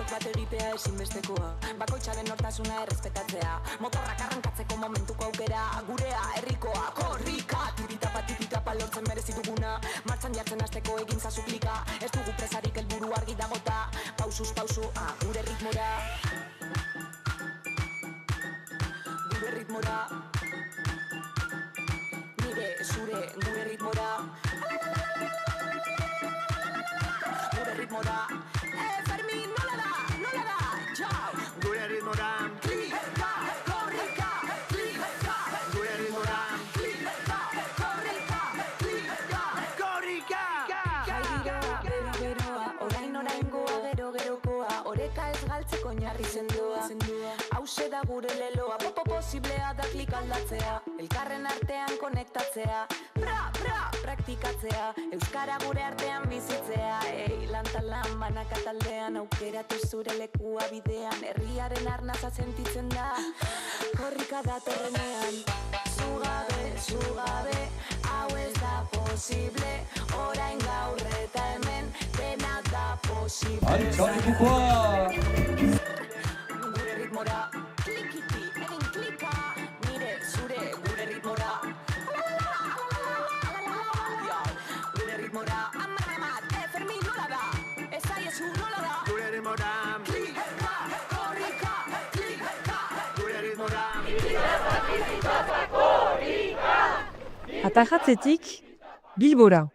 Denok bat egitea ezinbestekoa, bakoitzaren nortasuna errespetatzea, motorrak arrankatzeko momentuko aukera, gurea, herrikoa, korrika, tititapa lortzen merezi duguna, martxan jartzen hasteko egin zazuplika, ez dugu presarik helburu argi dagota, pausuz pausu, gure ritmora. Gure ritmora. Nire, zure, gure ritmora. Gure ritmora. Fermin, nola da, txau. Gure ritmora. Klika, korrika, klika. Gure ritmora. Klika, korrika, klika. Korrika! Beroa, oraingoa, gerokoa, oreka ez galtzeko oinarri sendoa. Hauxe da gure leloa, posiblea da klik aldatzea, elkarren artean konektatzea, praktikatzea, euskara gure artean bizitzea, lantalan banaka taldean, aukeratu zure lekua bidean, herriaren arnaza sentitzen da, korrika datorrenean, zugabe, hau ez da posible, orain gaur eta hemen, dena da posible. Antxalikukoa! Gure ritmora, klikiti, egin klika, nire zure gure ritmora. Gure ritmora, amat, Fermin nola da, ezaiezu nola da. Gure ritmora. Klika, korrika, klika. Gure ritmora. Atajatzetik, Bilbora.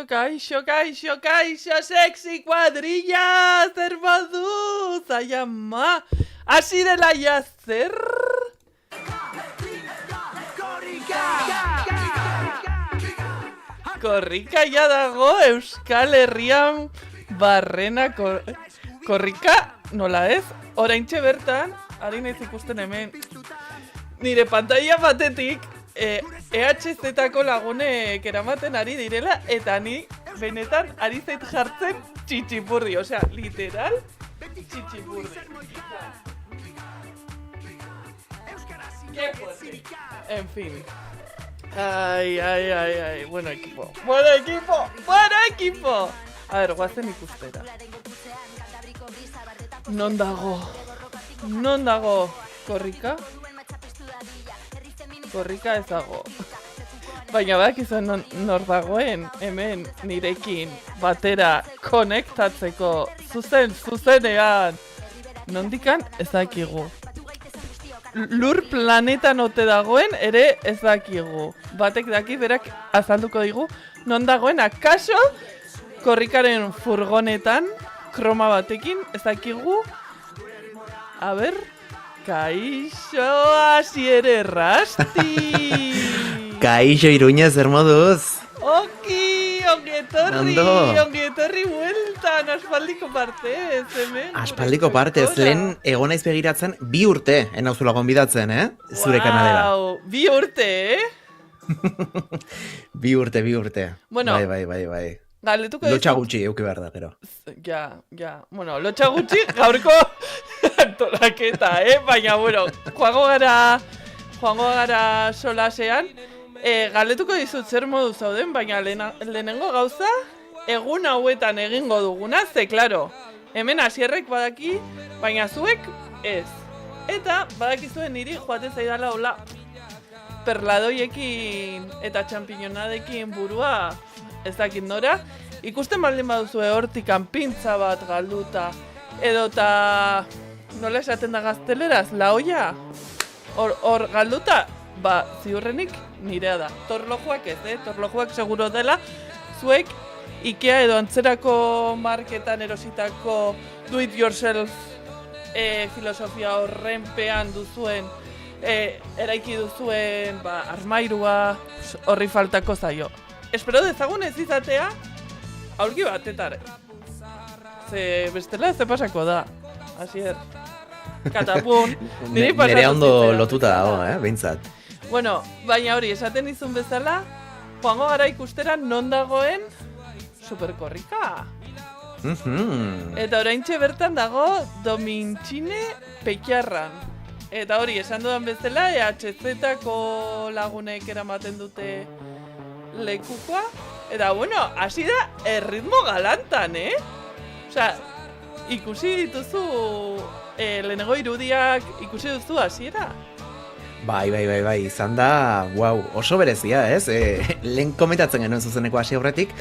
Kaixo, sexy kuadrilla, zer modu, zaila ma, hasi dela ja zer? Korrika ja dago Euskal Herrian barrena korrika, nola ez? Oraintxe bertan, ari naiz ikusten hemen, nire pantalla batetik, EHZ-tako lagunek eramaten ari direla, eta ni benetan ari zait jartzen txitsipurdi, osea, literal, txitsipurdi. En fin. Ai, buen equipo. A ver, guazen ikustera. Non dago korrika? Korrika ez dago. Baina badakizu nor dagoen hemen nirekin batera konektatzeko zuzenean. Nondikan ez dakigu. Lur planetan ote dagoen ere ez dakigu. Batek daki berak azalduko digu non dagoen akaso korrikaren furgonetan kroma batekin ez dakigu. A ber, kaixo Asiere Rasti. Kaixo Iruña, zer moduz? Ongi etorri bueltan, aspaldiko partez, hemen. Aspaldiko partez, lehen egonaiz begiratzen 2 urte, enauzula gonbidatzen, zure kanalera. Wow, 2 urte, 2 urte. Bueno, bai. Galetuko lotxa gutxi, euki behar da, gero. Ja. Bueno, lotxa gutxi, gaurko antolaketa, baina, bueno, joango gara solasean. Galetuko dizut zer modu zauden, baina lehenengo gauza, egun hauetan egingo duguna, ze, klaro, hemen Asierrek badaki, baina zuek ez. Eta badakizuen niri joaten zaidala hola perladoiekin eta txampiñonadekin burua ez dakit nora. Ikusten baldin baduzue hortikan pintza bat galduta, edota nola esaten da gazteleraz, la olla? Hor galduta, ziurrenik nirea da. Torlojuak ez, torlojuak seguro dela, zuek Ikea edo antzerako marketan erositako do it yourself filosofia horrenpean duzuen, eraiki duzuen armairua horri faltako zaio. Espero dezagun ez izatea aurki batetare. Ze bestela ez pasako da. Asier. Katapun. Nire ondo lotuta dago, behintzat. Bueno, baina hori, esaten izun bezala, joango gara ikustera non dagoen superkorrika. Eta oraintxe bertan dago Domintxine Pekiarran. Eta hori, esan dudan bezala, EHZ-ko lagunek eramaten dute lekukoa. Eta, bueno, hasi da erritmo galantan, Osea, ikusi dituzu, lehenengo irudiak ikusi duzu hasiera? Bai, izan da, oso berezia, ez? Lehen komentatzen genuen zuzeneko hasi aurretik,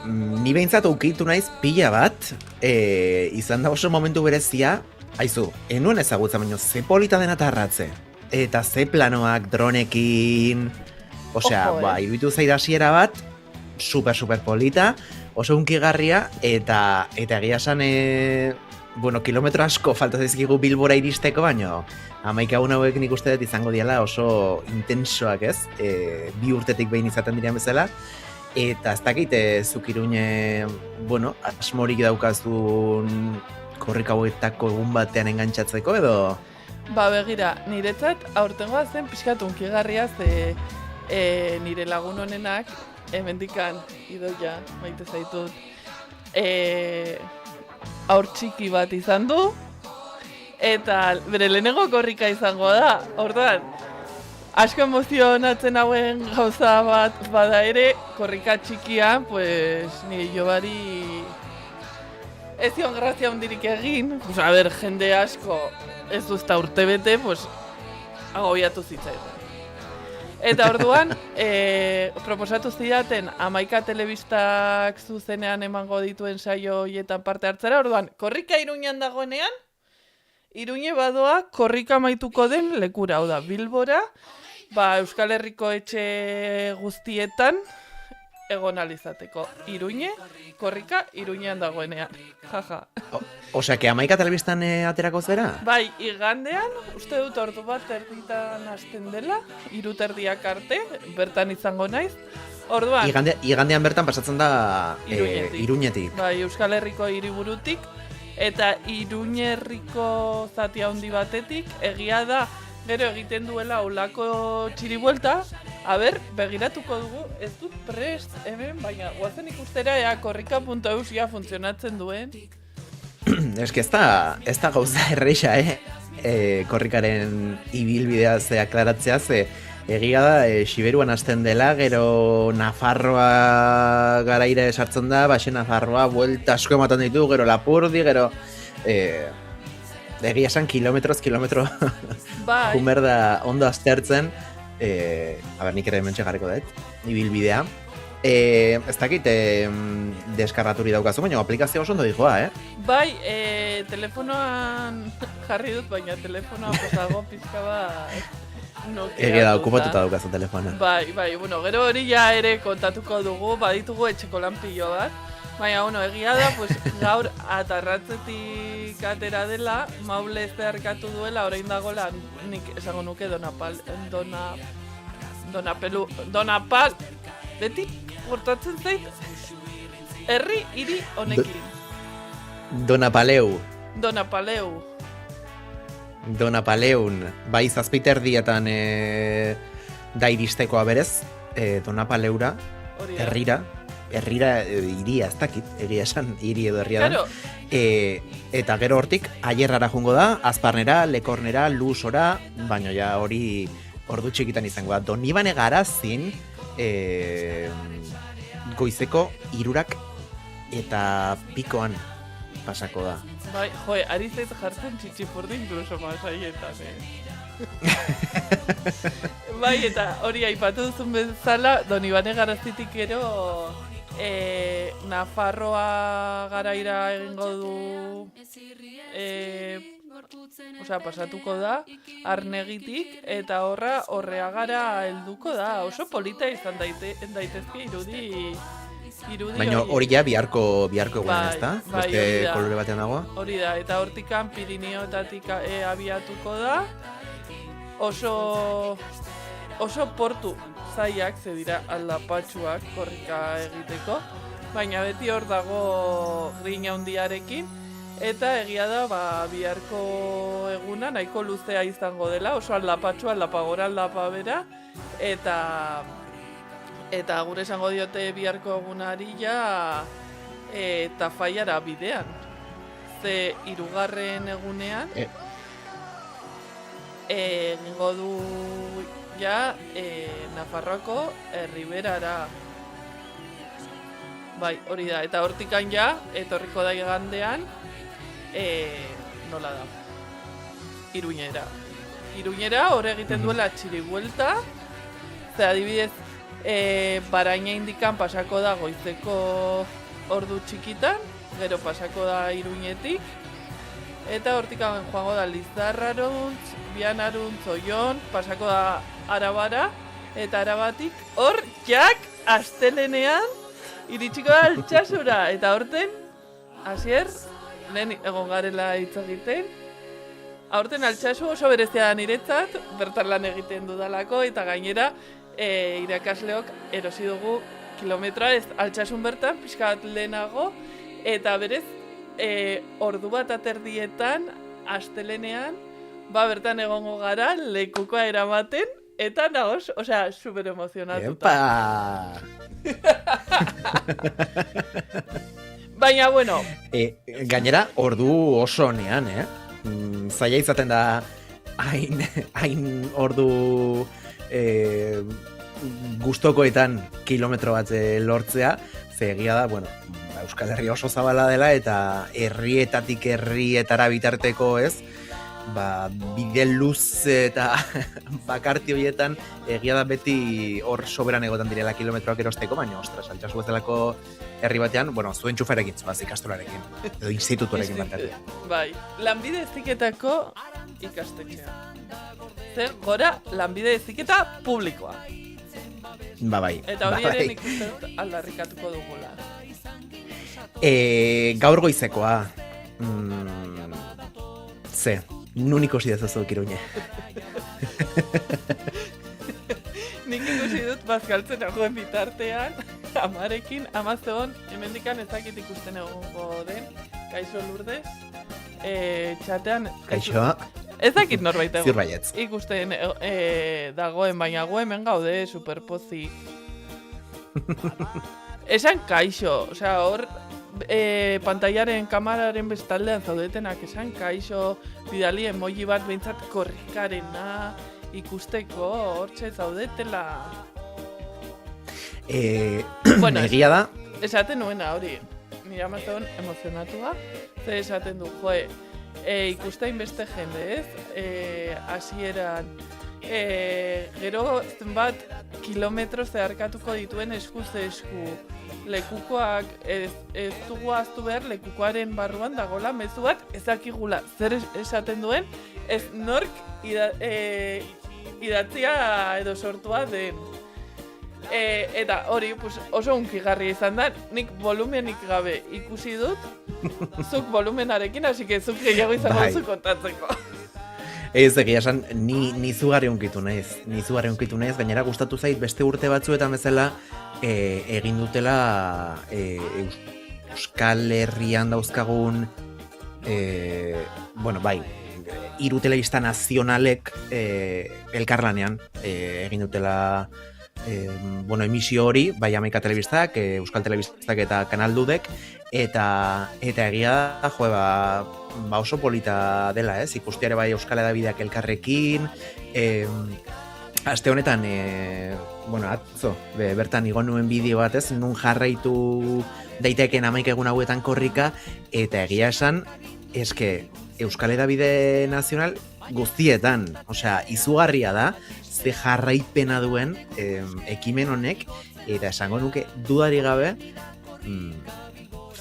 ni behintzat ukitu naiz pila bat, izan da oso momentu berezia, haizu, enuen ezagutza baino, ze polita dena tarratze, eta ze planoak dronekin, osea, iruditu zaida hasiera bat, super polita, oso unkigarria, eta egia esan, kilometro asko falta zaizkigu Bilbora iristeko, baino, 11 hauek nik uste dut izango diala oso intensoak, ez? 2 urtetik behin izaten diren bezala, eta ez dakit zuk Iruñe, asmorik daukazun korrika hauetako egun batean engantzatzeko edo? Ba begira, niretzat aurtengoa zen pixkat unkigarria, ze nire lagun honenak, hemendikan Idoia, maite zaitut, aur txiki bat izan du, eta bere lehenengo korrika izango da. Orduan, asko emozionatzen hauen gauza bat bada ere, korrika txikian, pues, nire jobari ez zion grazia hundirik egin. Pues, a ber, jende asko ez duzta urte bete, pues, agobiatu zitzaidan. Eta orduan, proposatu zidaten 11 telebistak zuzenean emango dituen saio hoietan parte hartzera. Orduan, korrika Iruñan dagoenean, Iruñe badoa korrika amaituko den lekura, hau da, Bilbora, Euskal Herriko etxe guztietan egon alizateko. Iruñe, korrika Iruñean dagoenean. Jaja. Osea, que 11 telebistan aterako zera? Bai, igandean, uste dut ordu bat erditan hasten dela, 3:30 arte, bertan izango naiz. Orduan, igandean bertan pasatzen da Iruñetik. Bai, Euskal Herriko hiriburutik, eta Iruñerriko zati handi batetik, egia da, gero egiten duela olako txiribuelta, begiratuko dugu, ez dut prest hemen, baina guazen ikustera korrika.eus funtzionatzen duen. Ez que ez da gauza erreixa, korrikaren ibilbidea ze aklaratzea, ze egia da, Siberuan hasten dela, gero Nafarroa garaira esartzen da, baxe Nafarroa buelta asko ematen ditu, gero Lapurdi, gero egia esan kilometro jumer da ondo aztertzen, nik ere hementxe jarriko dut, ibilbidea. Ez dakit deskarraturi daukazu, baina aplikazio oso ondo dijoa, Bai, telefonoan jarri dut, baina telefonoa posago pizka bat egia da, okupatuta daukazu telefona. Bai, gero hori ja ere kontatuko dugu, baditugu etxeko lanpillo bat. Baina, egia da, gaur atarratzetik atera dela, maule zeharkatu duela, orain dagoela, nik esango nuke Donapal, beti portatzen zait, herri hiri honekin. Donapaleun, bai zazpiterdiatan da iristekoa berez, Donapaleura, herrira iria, ez dakit, egia esan, hiri edo herria da. Eta gero hortik, Aierrara jungo da, Azparnera, Lekornera, Lusora, baina ja hori ordu txikitan izango da. Donibane Garazin, goizeko 3 eta pikoan pasako da. Bai, ari zait jartzen txitxipurdi inkluso masaietan, Bai, eta hori aipatu duzun bezala, Donibane Garazitik gero Nafarroa garaira egingo du, pasatuko da, Arnegitik, eta Horreagara helduko da. Oso polita izan daitezke irudi baina hori ja biharko egunen, ez da? Beste kolore batean dagoa? Hori da, eta hortikan Pirineoetatik abiatuko da. Oso portu zaiak, ze dira aldapatxuak korrika egiteko, baina beti hor dago grina handiarekin, eta egia da biharko eguna nahiko luzea izango dela, oso aldapatxu, aldapagora, aldapabera, eta gure esango diote biharko egunari ja Tafallara bidean. Ze 3. egunean egingo du ja Nafarroako Riberara. Bai, hori da, eta hortikan ja, etorriko da igandean, nola da, Iruñera, hor egiten duela txiribuelta, ze adibidez, Baraina indikan pasako da goizeko ordu txikitan, gero pasako da Iruñetik, eta hortikan joango da Lizarraruntz, Bianaruntz, Oion, pasako da Arabara, eta Arabatik hor jak astelenean iritsiko da Altsasura, eta horten, Asier, lehen egon garela hitz egiten, aurten Altsasu oso berezia da niretzat, bertan lan egiten dudalako, eta gainera irakasleok erosi dugu kilometroa ez Altsasun bertan, pixka bat lehenago, eta berez, ordu bat aterdietan, astelenean, bertan egongo gara, lekukoa eramaten, eta nagoz, osea, super emozionatuta. Epa! Baina, bueno. Gainera, ordu oso honean, zaila izaten da hain ordu gustokoetan kilometro bat lortzea, ze egia da, bueno, Euskal Herria oso zabala dela eta herrietatik herrietara bitarteko ez, bide luz eta bakarti horietan egia da beti hor soberan egotan direla kilometroak erosteko, baina ostras, Altsasu bezalako herri batean, bueno, zuen txufarekin, ikastolarekin, edo institutuarekin batatu. Bai, lanbide heziketako ikastetxea. Zer, gora, lanbide heziketa publikoa. Bai. Eta hori ere nik uste dut aldarrikatuko dugula. Gaur goizekoa. Ze, nun ikusi dezazuk Iruñe. Nik ikusi dut bazkaltzen nagoen bitartean, amarekin, amazeon, hemendikan ezakit ikusten egongo den, Kaixo Lourdes, txatean... Kaixo? Ezakit norbait egon. Zirbaietz. Ikusten dagoen, baina gu hemen gaude, superpozi. Esan Kaixo, osea, hor... pantailaren, kamararen bestaldean zaudetenak esan Kaixo, bidali emoji bat behintzat korrikarena ikusteko, hortxe zaudetela. Bueno, egia da? Esaten nuena hori, nire amazeon emozionatua, ze esaten du, joe, ikustein beste jende ez, hasieran gero zenbat kilometro zeharkatuko dituen eskuz esku, lekukoak ez dugu ahaztu behar lekukoaren barruan dagola mezu bat ezakigula zer esaten duen ez nork idatzia edo sortua den. Eta hori oso unkigarria izan da, nik volumenik gabe ikusi dut, zuk volumenarekin, así que zuk gehiago izango duzu kontatzeko. Ez egia esan, ni zugarri unkitu naiz, gainera gustatu zait beste urte batzuetan bezala egin dutela Euskal Herrian dauzkagun bueno, bai, hiru telebista nazionalek elkarlanean egin dutela bueno, emisio hori, bai Hamaika telebistak, Euskal Telebistak eta Kanal Dudek, eta egia da, jo, oso polita dela, ez? Ikustiare bai Euskal Hedabideak elkarrekin, aste honetan, bueno, atzo, bertan igo nuen bideo bat, ez? Nun jarraitu daiteken 11 egun hauetan korrika, eta egia esan, eske Euskal Hedabide Nazional guztietan, osea, izugarria da, ze jarraipena duen ekimen honek, eta esango nuke dudari gabe,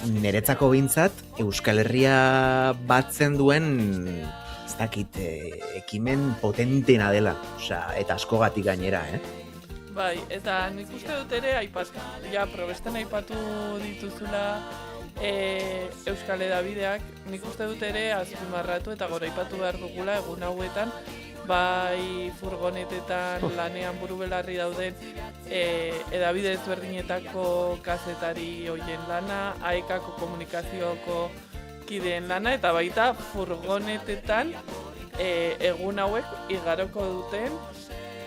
niretzako behintzat Euskal Herria batzen duen ez dakit, ekimen potentena dela, osea, eta askogatik gainera, Bai, eta nik uste dut ere probesten aipatu dituzula Euskal Hedabideak, nik uste dut ere azpimarratu eta goraipatu behar dugula egun hauetan, bai furgonetetan lanean buru belarri dauden hedabide ezberdinetako kazetari hoien lana, AEKako komunikazioko kideen lana, eta baita furgonetetan egun hauek igaroko duten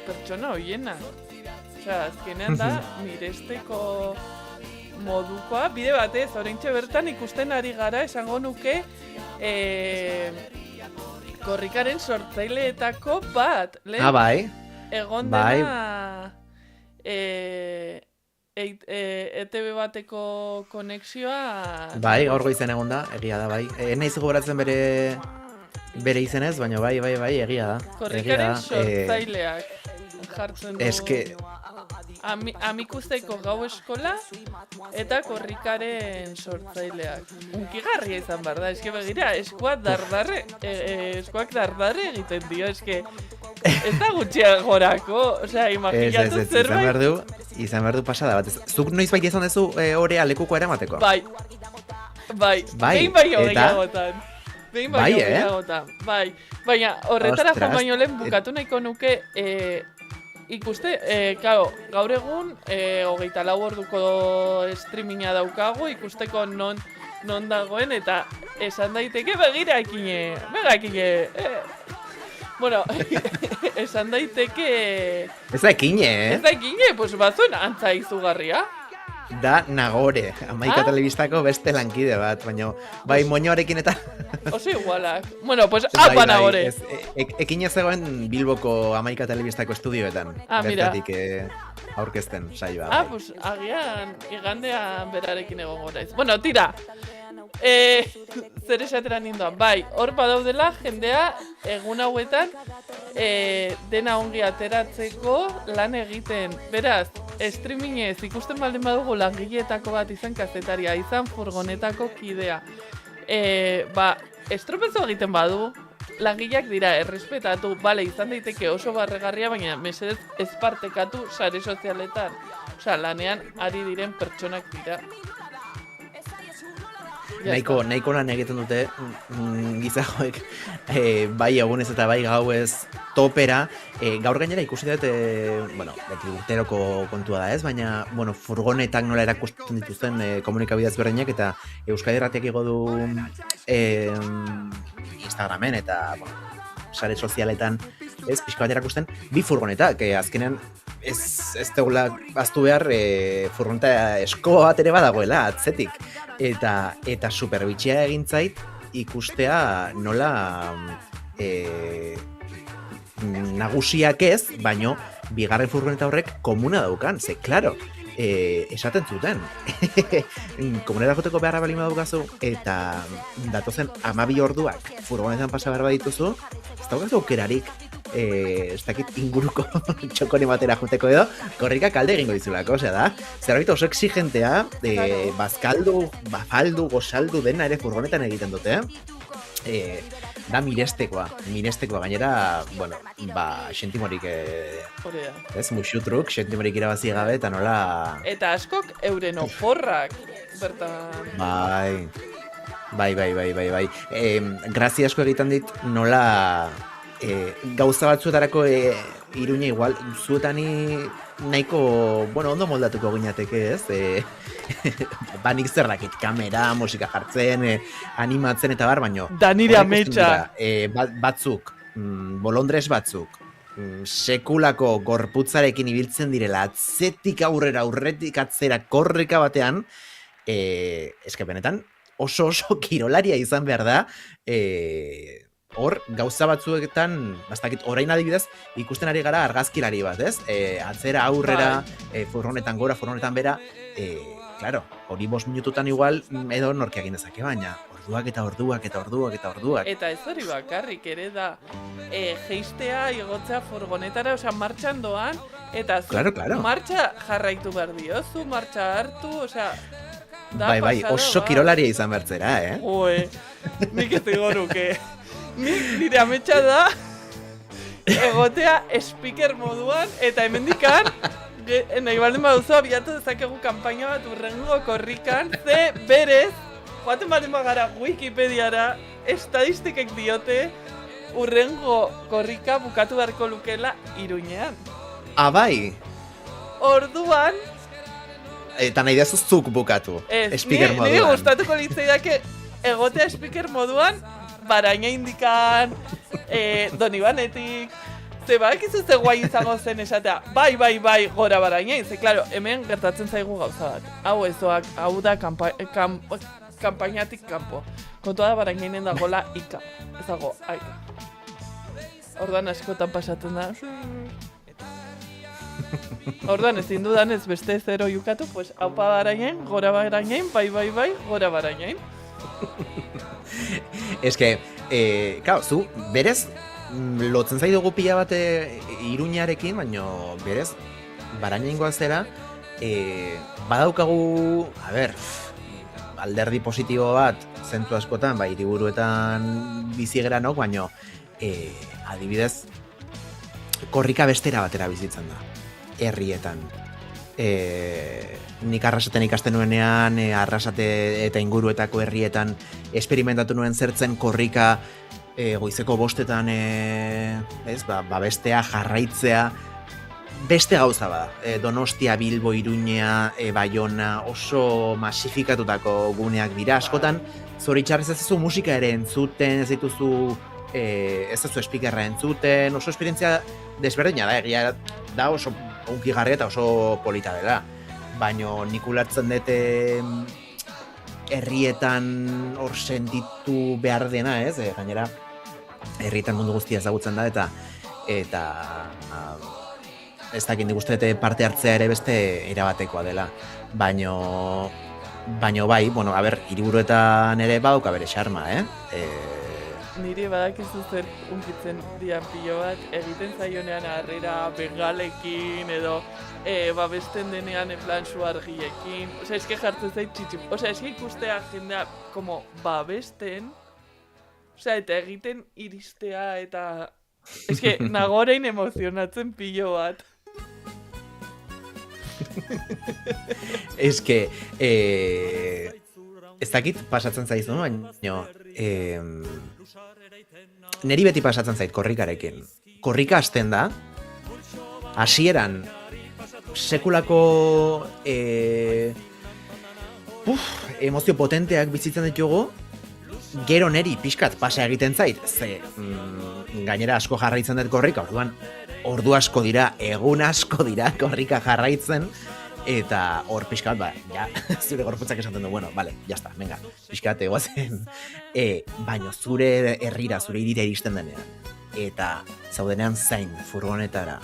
pertsona hoiena. Osea, azkenean da miresteko modukoa, bide batez, oraintxe bertan ikusten ari gara, esango nuke korrikaren sortzaileetako bat. Lehen bai. egon Bai. dena ETV bateko konexioa. Bai, gaur goizen egon da, egia da, bai. Naiz gogoratzen bere izenez, baina bai, egia da. Korrikaren Egia da, sortzaileak jartzen du. eske, Amikuzeko gau eskola eta korrikaren sortzaileak. Unkigarria izan behar da, eske begira, eskuak dardarre egiten dio, eske ez da gutxiagorako, osea, imaginatu zerbait. izan behar du pasada bat. Zuk noiz baita izan duzu hori lekuko eramateko? Bai, behin baino gehiagotan. Behin Bai, baino gehiagotan, bai. Baina horretara joan Ostras. baino lehen bukatu nahiko nuke ikuste, gaur egun 24 orduko streaminga daukagu, ikusteko non dagoen, eta esan daiteke begira ekine. Bueno, esan daiteke... Ez da ekine, Ez da ekine, pues bazuen antza izugarria. Da Nagore, Amaika Telebistako beste lankide bat, baina bai moñoarekin eta... Oso igualak. Bueno, pues apa Nagore. Ekine zegoen Bilboko Amaika Telebistako estudioetan. Mira. Bertatik aurkezten saioa. Pues agian igandean berarekin egongo naiz. Bueno, tira. Zer esatera ninduan, bai, hor badaudela jendea egun hauetan dena ongi ateratzeko lan egiten. Beraz, streamingez ikusten baldin badugu langileetako bat izan kazetaria, izan furgonetako kidea. Estropezo egiten badu, langileak dira, errespetatu, bale, izan daiteke oso barregarria, baina mesedez ez partekatu sare sozialetan. Osea, lanean ari diren pertsonak dira. Nahiko lan egiten dute gizajoek bai egunez eta bai gauez topera. Gaur gainera ikusi dut, beti urteroko kontua da ez, baina furgonetak nola erakusten dituzten komunikabidez berdinak, eta Euskadi Irratiak igo du Instagramen eta sare sozialetan ez, pixka bat erakusten bi furgonetak, azkenean ez tegula baztu behar furgoneta esko bat ere badagoela atzetik, eta superbitxia egin zait ikustea nola nagusiak ez, baino bigarren furgoneta horrek komuna daukan, ze, klaro, esaten zuten. Komunera joteko beharra balima daukazu, eta datozen 12 orduak furgonetan pasa behar badituzu, ez daukazu aukerarik, ez dakit inguruko txokone batera joteko edo, korrika kalde egingo dizulako, osea da, zerbait oso exigentea, bazkaldu, bafaldu, gozaldu dena ere furgonetan egiten dute, da mirestekoa gainera, xentimorik musutruk, xentimorik irabazi gabe, eta nola... Eta askok euren oporrak, bertan... Bai. Grazia asko egiten dit, nola... gauza batzuetarako Iruña igual, zuetani nahiko, ondo moldatuko gineateke, ez? Nik zerrakit, kamera, musika jartzen, animatzen eta bar, baino. Danire ametsa. Batzuk, bolondres batzuk, sekulako gorputzarekin ibiltzen direla, atzetik aurrera, aurretik atzera, korrika batean, benetan oso kirolaria izan behar da, hor, gauza batzuetan, bastakit, orain adibidez, ikusten ari gara argazkilari bat, ez? Atzera, aurrera, furgonetan gora, furgonetan bera, claro, hori 5 minututan igual, edo norkiak indezake, baina orduak. Eta ez hori bakarrik ere da, geistea, igotzea furgonetara, osea, martxan doan, eta claro. Martxa jarraitu behar diozu, martxa hartu, osea... Bai, oso kirolaria izan bertzera, Nik ez digo nuke. Nire ametsa da egotea speaker moduan, eta hemendikan nahi baldin baduzu abiatu dezakegu kanpaina bat urrengo korrikan, ze berez, joaten baldin bagara Wikipediara, estadistikek diote urrengo korrika bukatu beharko lukela Iruñean. Bai. Orduan... Eta nahi dezu zuk bukatu, speaker moduan. Nire gustatuko litzaidake egotea speaker moduan, Baraina indikan, Donibanetik, ze bakizu ze guai izango zen esatea, bai, gora Barainain, ze, klaro, hemen gertatzen zaigu gauza bat. Hau da kanpainatik kanpo. Kontua da Barainainen dagoela ika, ez dago aika. ordan askotan pasatzen da. Ordan ezin dudanez beste zero jukatu, pues haupa barainen, gora barainen, bai, gora barainen. Eske, claro, zu, berez, lotzen zaidugu pila bat Iruñarekin, baino berez, barainengoa zera, badaukagu, alderdi positibo bat, zentzu askotan, hiriburuetan bizi geranok, baino, adibidez, korrika bestera batera bizitzen da, herrietan. Nik Arrasaten ikasten nuenean, Arrasate eta inguruetako herrietan esperimentatu nuen zertzen korrika goizeko 5etan bestea, jarraitzea, beste gauza bada. Donostia, Bilbo, Iruña, Baiona, oso masifikatutako guneak dira askotan, zoritxarrez ez duzu musika ere entzuten, ez dituzu ez duzu espikerra entzuten, oso esperientzia desberdina da, egia da oso unkigarria eta oso polita dela. Baina nik ulertzen dute herrietan hor sentitu behar dena, ez? Gainera, herrietan mundu guztia ezagutzen da, eta ez dakit nik uste dute parte hartzea ere beste erabatekoa dela. Baina bai, bueno, hiriburuetan ere badauka bere xarma, Niri badakizu zer unkitzen dian pilo bat, egiten zaionean harrera begalekin edo babesten denean plan su argiekin. Osea, eske jartzen zait txitxip. Osea, eske ikustea jendea como babesten, osea, eta egiten iristea eta... Eske nagorein emozionatzen pilo bat. Eske, ez dakit pasatzen zaizu, baina... Neri beti pasatzen zait korrikarekin. Korrika hasten da, hasieran sekulako emozio potenteak bizitzen ditugu, gero neri pixkat pasa egiten zait, gainera asko jarraitzen dut korrika, ordu asko dira, egun asko dira korrika jarraitzen, eta hor pixkat, zure gorputzak esaten du, bueno, vale, jazta, venga, pixkat egoazen, baino zure herrira, zure hirira iristen denean, eta zaudenean zain furgonetara,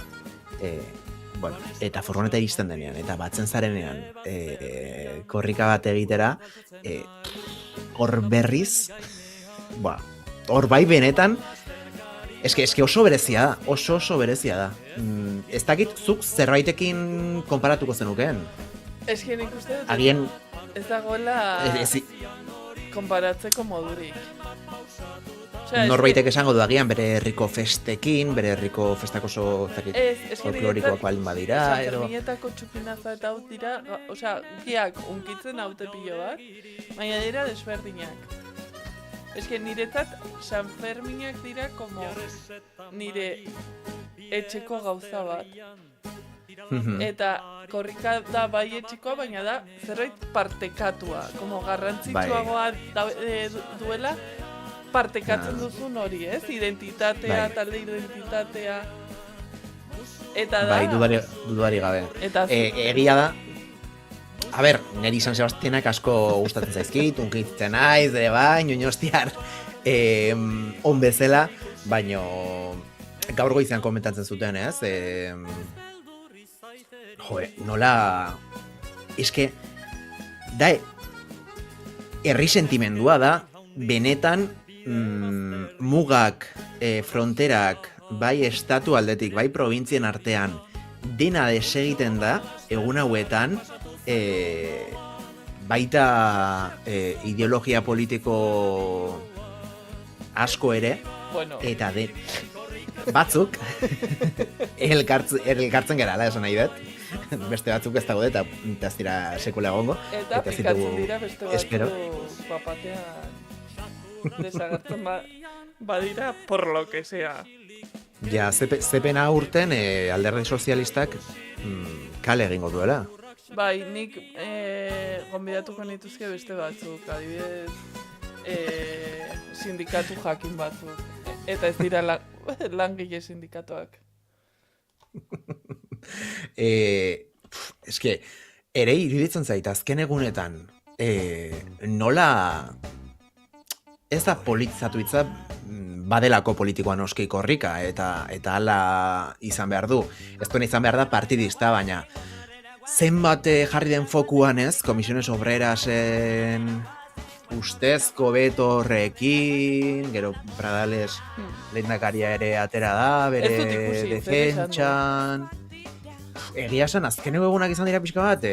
eta furgoneta iristen denean, eta batzen zarenean, korrika bat egitera, hor berriz, hor bai benetan, eske oso berezia da, oso berezia da. Ez dakit zuk zerbaitekin konparatuko zenukeen. Eske nik uste dut, Agien... ez dagoela konparatzeko modurik. Norbaitek esango du agian bere herriko festekin, bere herriko festak oso folklorikoak baldin badira, edo... San Ferminetako txupinaza eta haut dira, osea, giak unkitzen haute pilo bat, baina dira desberdinak. Eske niretzat San Ferminak dira como nire etxeko gauza bat. Eta korrika da bai etxekoa, baina da zerbait partekatua, como garrantzitsuagoa duela partekatzen duzun hori, ez? Identitatea, talde identitatea. Eta da... Bai, dudari gabe. Egia da, niri San Sebastianak asko gustatzen zaizkit, unkitzen naiz, ere bai, inostiar on bezala, baino gaur goizean komentatzen zuten, ez? Nola... Eske, da, herri sentimendua da, benetan mugak, fronterak, bai estatu aldetik, bai provintzien artean, dena desegiten da, egun hauetan, baita ideologia politiko asko ere, eta batzuk elkartzen gerala, esan nahi dut, beste batzuk ez dago eta ez dira sekula egongo. Eta pikatzen dira beste batzuk papatean desagertzen badira por lo que sea. Ja, zepena urten alderdi sozialistak kale egingo duela. Bai, nik gonbidatuko nituzke beste batzuk, adibidez sindikatu jakin batzuk. Eta ez dira langile sindikatuak. Eske, ere iruditzen zait, azken egunetan, nola ez da politizatu hitza, badelako politikoa noski korrika, eta hala izan behar du. Ez duena izan behar da partidista, baina zenbat jarri den fokuan ez, Komisiones Obrerasen ustezko beto horrekin, gero Pradales lehendakaria ere atera da, bere defentsan. Egia esan, azkeneko egunak izan dira pixka bat,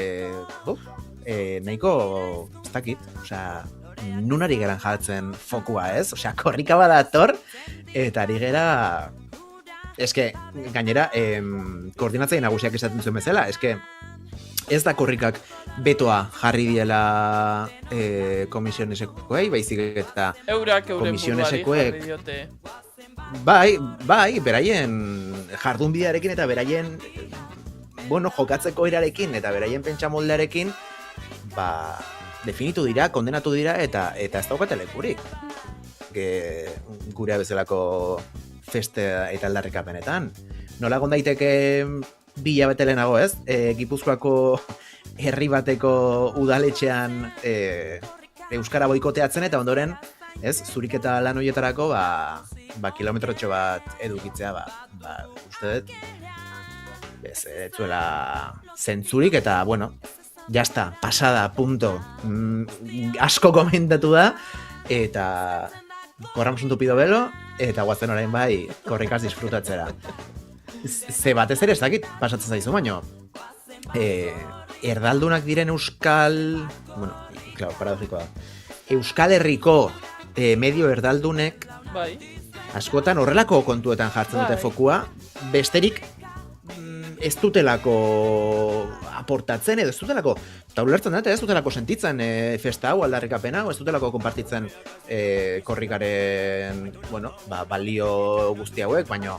nahiko, ez dakit, osea, nun ari geran jartzen fokua ez, osea, korrika badator, eta ari gera, eske, gainera, koordinatzaile nagusiak esaten zuen bezala, eske, ez da korrikak betoa jarri diela komisionesekoei, baizik eta komisionesekoek jarri diote. Bai, beraien jardunbidearekin eta beraien jokatzeko irarekin eta beraien pentsamoldearekin definitu dira, kondenatu dira eta ez daukate lekurik. Gurea bezalako feste eta aldarrikapenetan. Nola egon daiteke 2 hilabete lehenago, ez? Gipuzkoako herri bateko udaletxean euskara boikoteatzen eta ondoren, ez? Zuriketa lan horietarako kilometrotxo bat edukitzea, uste dut, ez zuela zentzurik eta, bueno, jazta, pasada, punto. Asko komentatu da, eta korramos un tupido velo, eta guazen orain bai korrikaz disfrutatzera. Ze batez ere ez dakit pasatzen zaizu, baino erdaldunak diren euskal, bueno, claro, paradojikoa da. Euskal Herriko medio erdaldunek Bai. Askotan horrelako kontuetan jartzen dute fokua, besterik ez dutelako aportatzen edo ez dutelako, eta ulertzen dut, ez dutelako sentitzen festa hau, aldarrikapen hau, ez dutelako konpartitzen korrikaren, bueno, balio guzti hauek, baino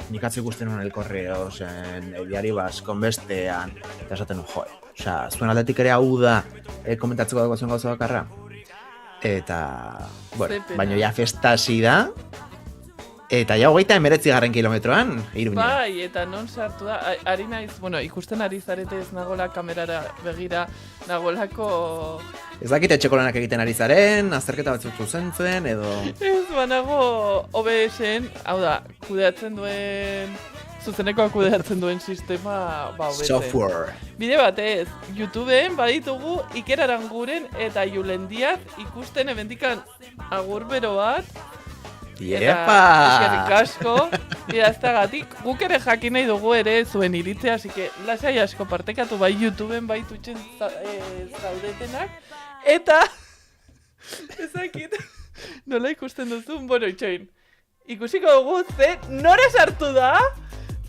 nik atzik guztien honen el correo, el diari baskon bestean, eta esaten, osea, zuen aldetik ere hau da komentatzeko dago zuen gauza bakarra. Eta, bueno, baina ja festa hasi da, eta ja 39 kilometroan, Iruña. Bai, eta non sartu da, ari naiz, bueno, ikusten ari zarete ez nagola kamerara begira, nagolako... Ez dakit etxeko lanak egiten ari zaren, azterketa batzuk zuzentzen, edo... Ez, banago OBS-en, hau da, kudeatzen duen... Zuzenekoa kudeatzen duen sistema, hobetzen. Software. Bide batez, YouTubeen baditugu Iker Aranguren eta Julen Diaz ikusten ebendikan agurbero bat. Iepa! Eskerrik asko, idaztagatik. Guk ere jakin nahi dugu ere zuen iritzea, así que lasai asko partekatu bai YouTubeen bai Twitchen zaudetenak. Eta, ezakit, nola ikusten duzun, bueno, itxoin. Ikusiko dugu ze nora sartu da?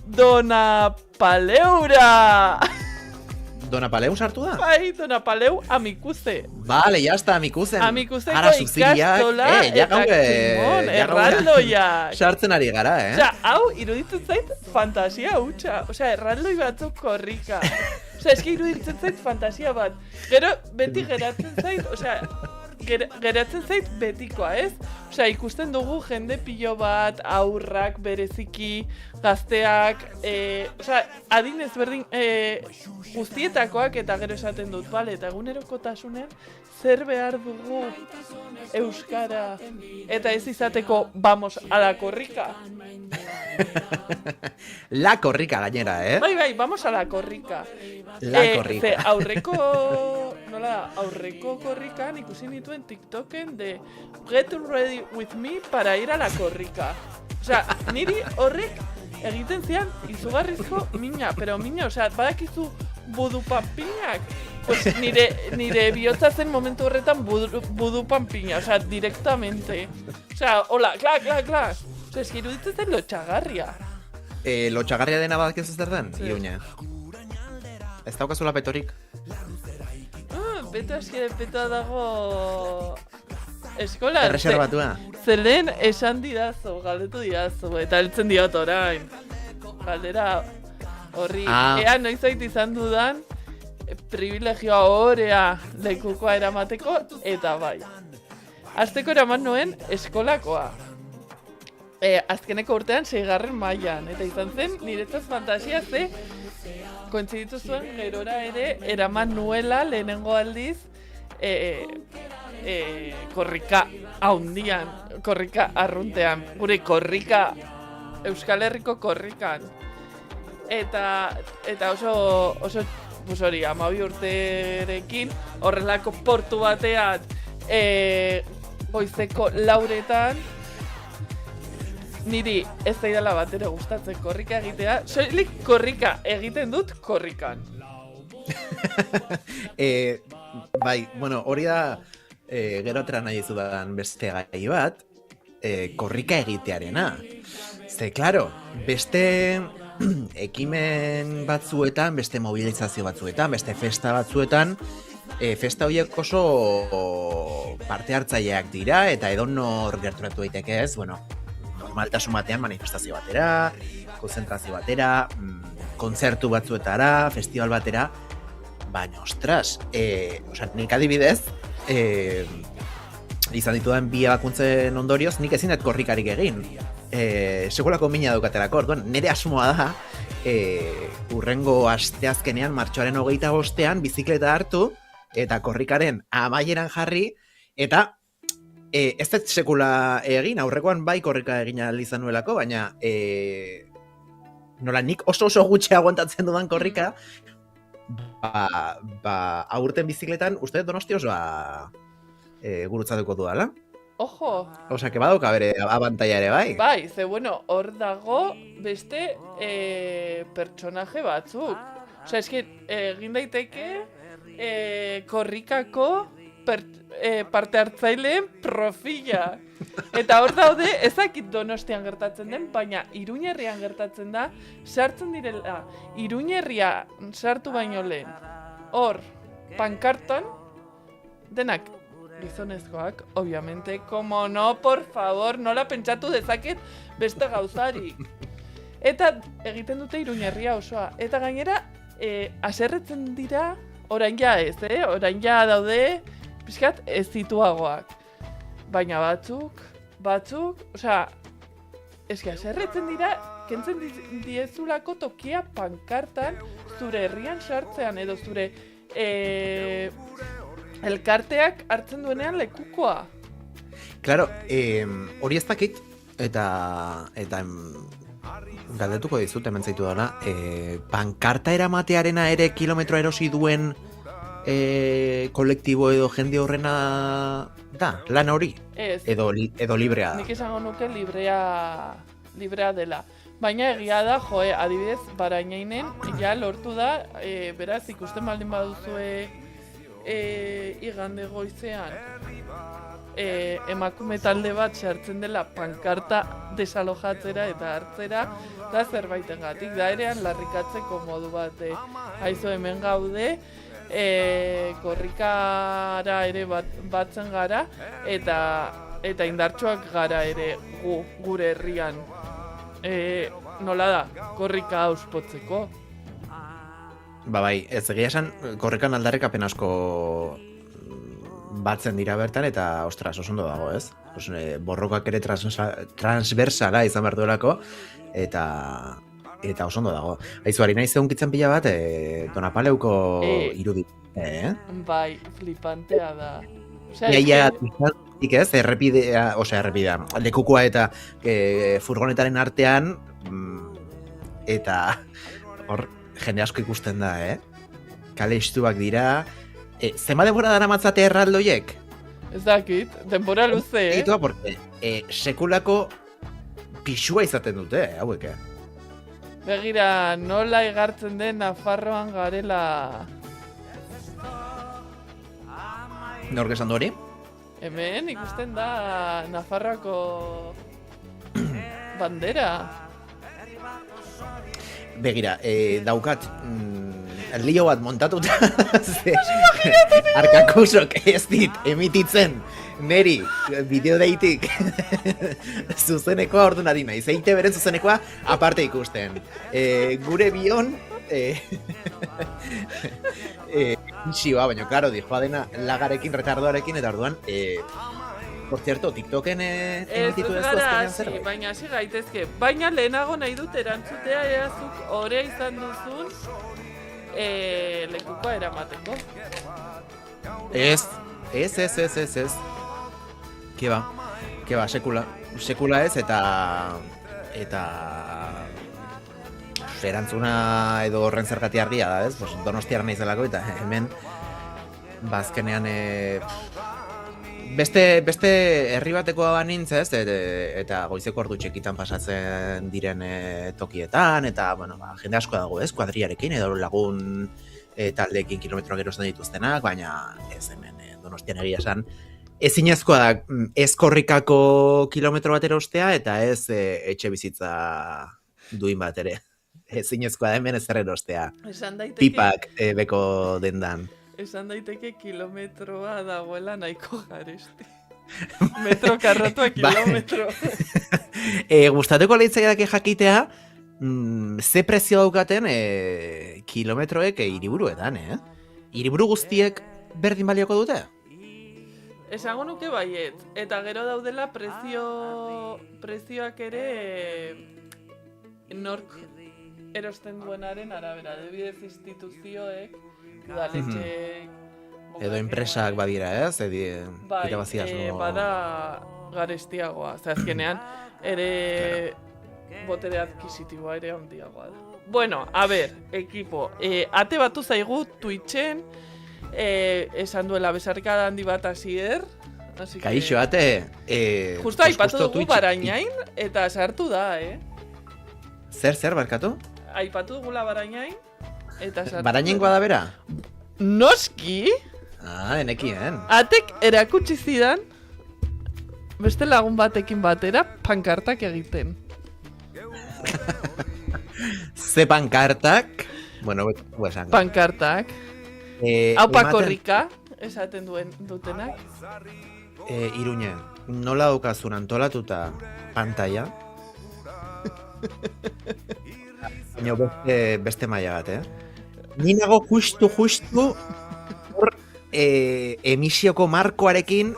Dona Paleura! Dona Paleu sartu da? Bai, Dona Paleu amikuze. Vale, ya está, amikuzen. Amikuzeko ikastola eta kimon, erraldoiak. Sartzen ari gara, Osea, hau iruditzen zait fantasia hutsa. Osea, erraldoi batzuk korrika. Osea, eski iruditzen zait fantasia bat. Gero, beti geratzen zait, osea, geratzen zait betikoa, ez? Osea, ikusten dugu jende pilo bat, aurrak, bereziki, gazteak, osea, adin ezberdin guztietakoak eta gero esaten dut, bale, eta egunerokotasunen zer behar dugu euskara eta ez izateko vamos a la korrika. La korrika gainera, Bai, vamos a la korrika. La korrika. Ze aurreko korrikan ikusi nituen TikToken de get ready with me para ir a la korrika. Osea, niri horrek egiten zian izugarrizko mina, pero mina, osea, badakizu budupanpinak. Pues nire bihotza zen momentu horretan budupanpina, osea, directamente. Osea, hola, kla. Osea, eski iruditzen zen lotxagarria. Lotxagarria dena badakizu zer den, Iruña. Ez daukazula petorik? Peto eskide petoa dago... Eskola, erreserbatua. Zelen esan didazu, galdetu didazu, eta heltzen diot orain. Galdera horri, ea noizait izan dudan, privilegioa horea lekukoa eramateko, eta bai. Azteko eraman nuen eskolakoa. Azkeneko urtean 6. mailan, eta izan zen niretzat fantasia ze kointziditu zuen gerora ere eraman nuela lehenengo aldiz korrika haundian, korrika arruntean, gure korrika, Euskal Herriko korrikan. Eta oso pues hori, 12 urterekin, horrelako portu batean, goizeko 4:00 niri ez zaidala bat ere gustatzen korrika egitea, soilik korrika egiten dut korrikan. Bai, bueno, hori da gero atera nahi izudan beste gai bat, korrika egitearena. Ze, klaro, beste ekimen batzuetan, beste mobilizazio batzuetan, beste festa batzuetan, festa horiek oso parte hartzaileak dira, eta edonor gerturatu daiteke ez, bueno, normaltasun batean manifestazio batera, konzentrazio batera, kontzertu batzuetara, festival batera, baina, ostras, nik adibidez, izan ditudan bi ebakuntzen ondorioz, nik ezin dut korrikarik egin. Sekulako mina daukatelako, orduan, nire asmoa da, urrengo asteazkenean, martxoaren 25ean, bizikleta hartu, eta korrikaren amaieran jarri, eta ez dut sekula egin, aurrekoan bai korrika egin ahal izan nuelako, baina nola nik oso gutxi aguantatzen dudan korrika, aurten bizikletan, uste Donosti osoa gurutzatuko dudala. Ojo! Osa, que badauka bere abantaia ere bai. Bai, ze bueno, hor dago beste pertsonaje batzuk. Osa, eski, egin daiteke korrikako parte hartzaileen profila. Eta hor daude, ezakit Donostian gertatzen den, baina Iruñerrian gertatzen da, sartzen direla, Iruñerria sartu baino lehen. Hor, pankartan, denak gizonezkoak, obviamente, como no, por favor, nola pentsatu dezaket beste gauzarik. Eta egiten dute Iruñerria osoa. Eta gainera, haserretzen dira, orain ja ez, orain ja daude, pixkat ez zituagoak. Baina batzuk, osea, eski haserretzen dira, kentzen diezulako tokia pankartan zure herrian sartzean, edo zure elkarteak hartzen duenean lekukoa. Claro, hori ez dakit, eta galdetuko dizut hemen zaitu dana, pankarta eramatearena ere kilometro erosi duen kolektibo edo jende horrena da, lan hori? Ez. Edo librea da? Nik esango nuke librea dela. Baina egia da, adibidez, Barainainen ja lortu da, beraz ikusten baldin baduzue igande goizean emakume talde bat sartzen dela pankarta desalojatzera eta hartzera, da zerbaitengatik, da erean larrikatzeko modu bat. Aizu hemen gaude, korrikara ere batzen gara, eta indartsuak gara ere gure herrian. Nola da, korrika auspotzeko. Bai, ez egia esan, korrikan aldarrikapen asko batzen dira bertan, eta, ostras, oso ondo dago, ez? Borrokak ere transversala izan behar duelako, eta oso ondo dago. Aizu, ari nahi zeunkitzen pila bat, Donapaleuko irudi. Bai, flipantea da. Iaia, ez, errepidea, lekukoa eta furgonetaren artean, eta hor, jende asko ikusten da, kale istuak dira. Zema denbora dara matzate erraldoiek? Ez dakit, denbora luze, Egitua, porque sekulako pixua izaten dute, hauek, Begira, nola igartzen den Nafarroan garela. Nork esan du hori? Hemen ikusten da Nafarroako bandera. Begira, daukat lio bat montatuta Arkakusok ez dit emititzen neri bideo deitik zuzenekoa orduan adina, izeite beren zuzenekoa aparte ikusten. Gure bion xioa, baina, klaro, dijoa dena lagarekin, retardoarekin, eta orduan por cierto, TikToken emititu ez duazkenean zerbait. Baina hasi gaitezke. Baina lehenago nahi dut erantzutea eazuk orea izan duzun lekukoa eramateko. Ez, Ez. Keba, sekula ez, eta erantzuna edo horren zergati argia da, ez? Pues, Donostiar naizelako eta hemen bazkenean beste herri batekoa banintz, ez? Eta goizeko ordu txekitan pasatzen diren tokietan, eta bueno, jende asko dago, ez? Kuadriarekin edo lagun taldeekin kilometroak erosten dituztenak, baina ez hemen Donostian egia esan ezinezkoa da ez korrikako kilometro bat erostea eta ez etxe bizitza duin bat ere. Ezinezkoa da hemen ezer erostea. Pipak beko dendan. Esan daiteke kilometroa dagoela nahiko garesti. Metro karratua kilometro. Gustatuko leitzaidak jakitea, ze prezio daukaten kilometroek hiriburuetan, Hiriburu guztiek berdin balioko dute? Esango nuke baiet, eta gero daudela prezioak ere nork erosten duenaren arabera, adibidez instituzioek, udaletxeek... Edo enpresak badira, ez? Irabaziaz, bada garestiagoa, azkenean ere botere adquisitiboa ere handiagoa da. Bueno, a ber, ekipo, ate batu zaigu Twitchen, esan duela besarkada handi bat hasier. Kaixo, ate. Justo aipatu dugu Barainain, eta sartu da, Zer, barkatu? Aipatu dugula Barainain, eta sartu da. Barainaingoa da bera? Noski! Enekien. Atek erakutsi zidan, beste lagun batekin batera, pankartak egiten. Ze pankartak? Bueno, esan. Pankartak. Haupa korrika, esaten dutenak. Iruñe, nola daukazun antolatuta pantalla? Baina beste maila bat, Ni nago justu hor emisioko markoarekin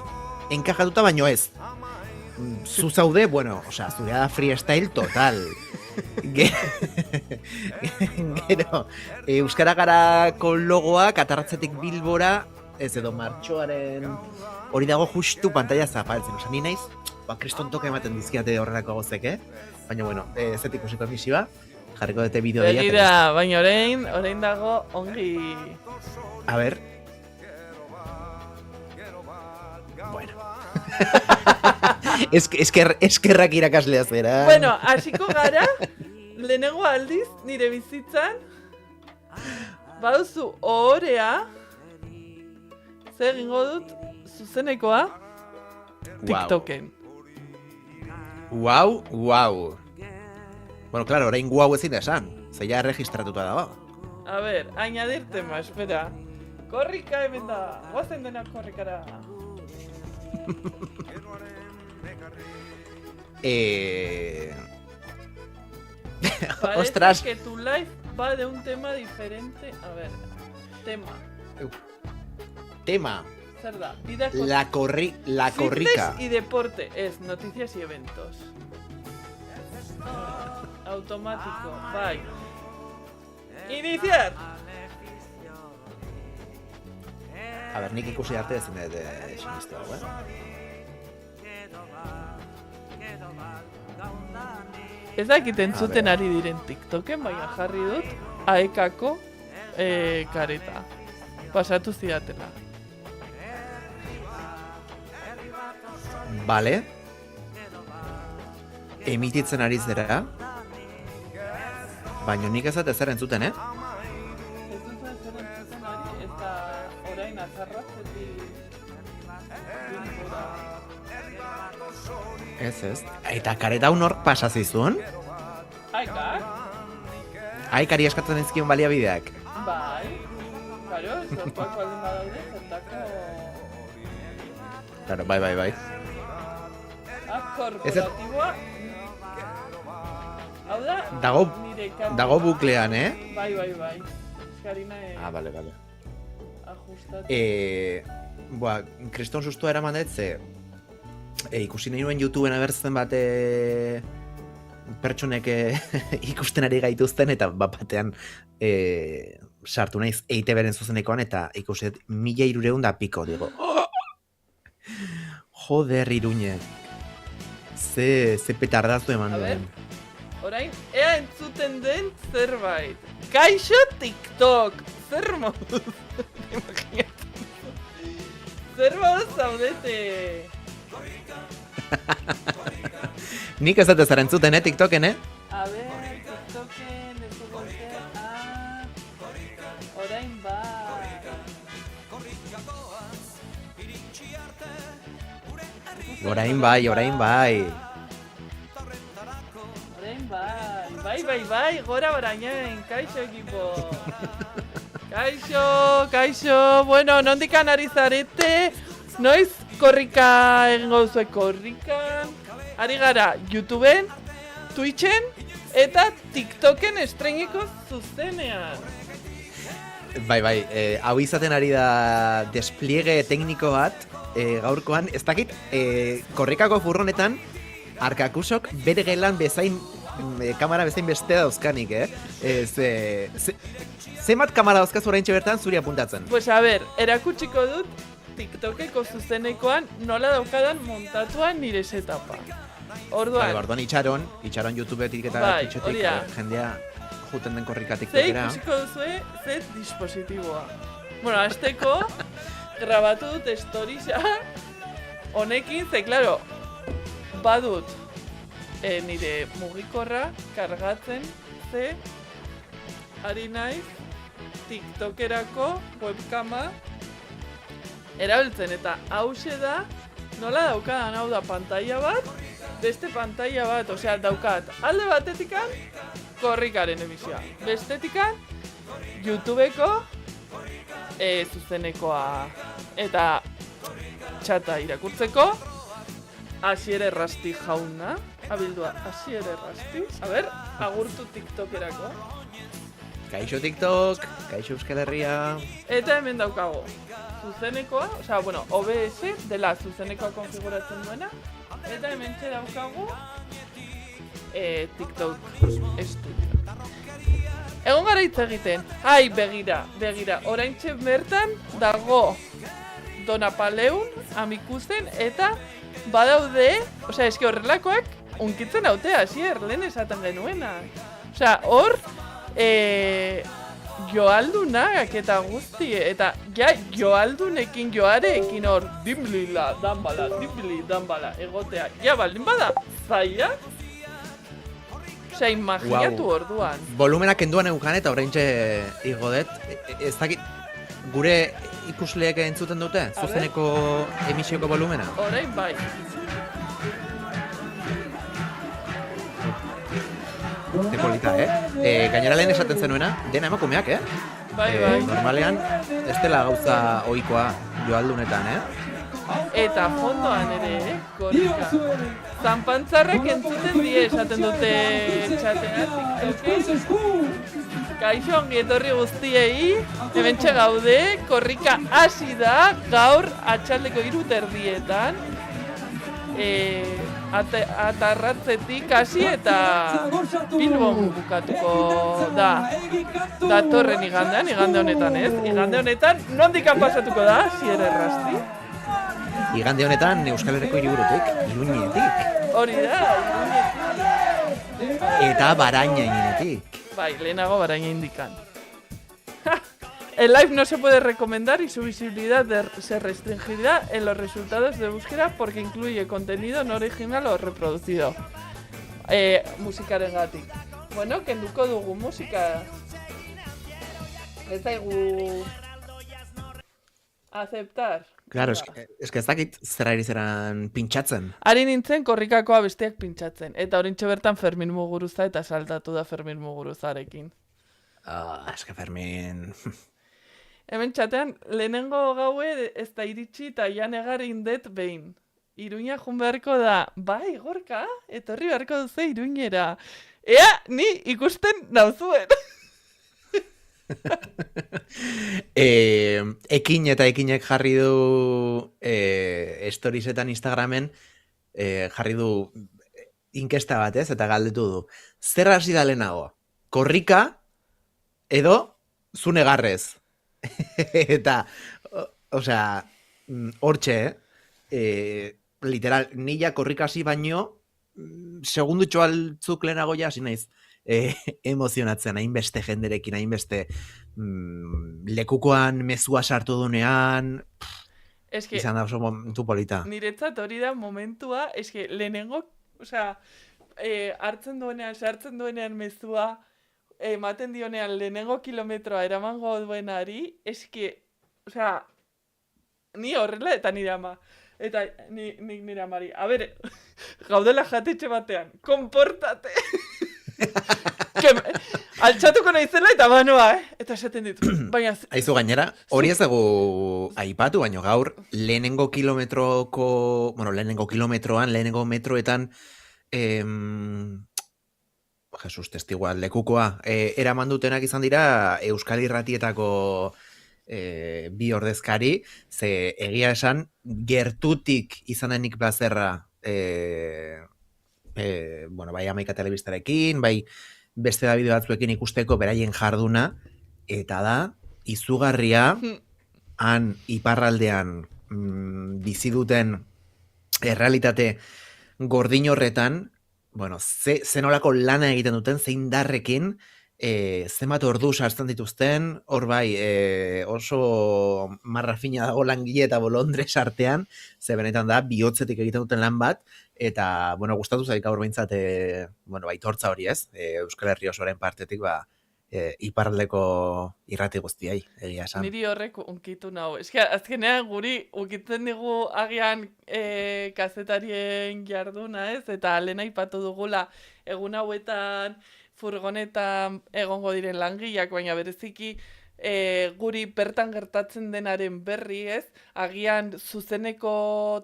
enkajatuta baino ez. Zu zaude, bueno, zurea da freestyle total. Gero, Euskara Garako logoak atarratzetik Bilbora, ez edo martxoaren hori dago justu pantalla zapaltzen. Ni naiz, kriston toka ematen dizkiate horrelako gozek, Baina, bueno, zetik ikusiko emisioa, jarriko dute bideo dira. Begira, baina orain dago ongi... A ber. Bueno. Eskerrak irakaslea zera. Bueno, hasiko gara, lehenengo aldiz, nire bizitzan, baduzu ohorea, zer egingo dut, zuzenekoa, TikToken. Wow. Bueno, claro, orain guau ezin da esan. Zeia registratuta dago. A ver, añadir tema, espera. Korrika hemen da, guazen denak korrikara. Ostras. Parece que tu live va de un tema diferente. A ver, tema. Zer da? La corrica. Fitness y deporte, es noticias y eventos. Automático, bye. Iniciar. A ber, nik ikusi arte ezin dut sinistu hau, Ez dakit entzuten ari diren TikToken, baina jarri dut aekako kareta. Pasatu zidatela. Vale. Emititzen ari zera. Baina nik ez zer entzuten, Ez dut zer entzuten ari, eta orain azarratzetik Ez. Eta kareta honor pasa zizun? Aikak? Aikari eskatzen dizkion baliabideak. Bai. Claro, zorkoak baldin badaude, zertako... Claro, bai. Korporatiboa... Hau da... Dago buklean, Bai. Eskarina... Vale. Ajustatu. Kriston sustua eraman dut, ze... ikusi nahi nuen YouTubeen abertzen bat pertsonek ikusten ari gaituzten, eta batean sartu naiz EITB-ren zuzenekoan, eta ikusi dut 1300 da piko, digo. Joder, Iruñe. Ze petardazu eman A ber. duen. Orain, ea entzuten den zerbait. Kaixo TikTok! Zer moduz? Imaginatzen. Zer moduz zaudete? Nik ez dut zara entzuten, TikToken, A ber, TikToken, ez dugu zer, orain bai. Orain bai. Orain bai, gora orainen, kaixo ekipo. Kaixo, bueno, nondikan ari zarete, noiz korrika egingo duzue korrikan, ari gara YouTubeen, Twitchen eta TikToken estreiniko zuzenean. Bai, hau izaten ari da despliege tekniko bat, gaurkoan, ez dakit, korrikako furronetan, arkakusok bere gelan bezain, kamera bezain beste dauzkanik, Zenbat kamera dauzkaz oraintxe bertan zuri apuntatzen? Pues a ber, erakutsiko dut TikTokeko zuzenekoan nola daukadan montatuan nire setapa. Orduan, Orduan itxaron YouTubetik eta Bai, Twitchetik hori da. jendea juten den korrika ze TikTokera. ikusiko duzue ze dispositiboa. Bueno, azteko, grabatu dut storiesa honekin, ze, claro, badut nire mugikorra kargatzen, ze ari naiz TikTokerako webkama erabiltzen, eta hause da nola daukadan, hau da pantalla bat, beste pantalla bat, osea daukat alde batetikan korrikaren emisioa, bestetikan YouTubeko zuzenekoa, eta txata irakurtzeko Asier Errasti jauna, abildua Asier Errasti, a ber, agurtu TikTokerako. Kaixo TikTok, kaixo Euskal Herria. Eta hemen daukago, zuzenekoa, osea, bueno, OBS dela zuzenekoa konfiguratzen duena, eta hemen daukago TikTok Studio. Egon gara hitz egiten, begira, oraintxe bertan dago Donapaleun, Amikuzen, eta badaude, osea, eski horrelakoak unkitzen haute, Asier, lehen esaten genuena. Osea, hor, joaldunak eta guzti, eta ja joaldunekin joarekin hor dimblila, danbala, egotea, ja baldin bada, zaila? Osea, imaginatu orduan. Volumenak kenduan eukan eta oraintxe igo dut. Ez dakit, gure ikusleek entzuten dute? Zuzeneko emisioko volumena? Orain bai. Polita, gainera lehen esaten zenuena, dena emakumeak, Bai. Normalean, ez dela gauza ohikoa joaldunetan, Eta fondoan ere, korrika. Zanpantzarrek entzuten die esaten dute txatean, TikToken. Kaixo, ongi etorri guztiei, hementxe gaude, korrika hasi da, gaur atxaldeko 3:00 atarratzetik hasi eta Bilbon bukatuko da. Datorren igande honetan ez, igande honetan nondikan pasatuko da, Asier Errasti? Igande honetan Euskal Herriko hiriburutik, Iruñetik. Hori da, Iruñetik. Eta Barañainetik. Bai, lehenago Baraña indikan. El live no se puede recomendar y su visibilidad se restringirá en los resultados de búsqueda porque incluye contenido no original o reproducido. Musikarengatik. Bueno, kenduko dugu musika. Ez daigu aceptar. Claro, eske ez dakit zer ari zeran pintxatzen. Ari nintzen korrikakoa besteak pintxatzen. Eta orintxe bertan Fermin Muguruza eta saltatu da Fermin Muguruzarekin. Eske Fermin... Hemen txatean, lehenengo gaue ez da iritsi eta janegar indet behin. Iruña jun beharko da, bai, Gorka, etorri beharko duzu Iruñera. Ea, ni ikusten nauzuen. Ekin eta ekinek jarri du storiesetan Instagramen, jarri du inkesta bat, eta galdetu du. Zer hasi da lehenago? Korrika edo zunegarrez? Eta, osea, hortxe, literal, nila korrikasi baino, segundutxo altzuk lehenago ja hasi naiz emozionatzen, hainbeste jenderekin, hainbeste lekukoan mezua sartu dunean, Eske, izan da oso momentu polita. niretzat hori da momentua, eske, lehenengo, osea, hartzen duenean, sartzen duenean mezua, ematen dionean lehenengo kilometroa eramango duenari, eske, osea, ni horrela eta nire ama. Eta nik nire amari, a ber, gaudela jatetxe batean, konportate! Altxatuko naizela eta banoa, Eta esaten ditu. Baina... Aizu gainera, hori ez dugu aipatu, baino gaur, lehenengo kilometroan, lehenengo metroetan, Jesus, testigua, lekukoa, eraman dutenak izan dira Euskal Irratietako bi ordezkari, ze egia esan, gertutik izan denik plazerra, bai Amaika telebistarekin, bai beste da bideo batzuekin ikusteko beraien jarduna, eta da, izugarria, han iparraldean bizi duten errealitate gordin horretan, zenolako lana egiten duten, zein darrekin, zenbat ordu sartzen dituzten, hor bai, oso marra fina dago langile eta bolondres artean, ze benetan da, bihotzetik egiten duten lan bat, eta, gustatu zaik gaur behintzat, aitortza hori ez, Euskal Herri osoaren partetik, iparraldeko irrati guztiai, egia esan. Niri horrek unkitu nau. Eske, azkenean guri ukitzen digu agian kazetarien jarduna, ez? Eta lehen aipatu dugula egun hauetan furgonetan egongo diren langileak, baina bereziki guri bertan gertatzen denaren berri, ez? Agian zuzeneko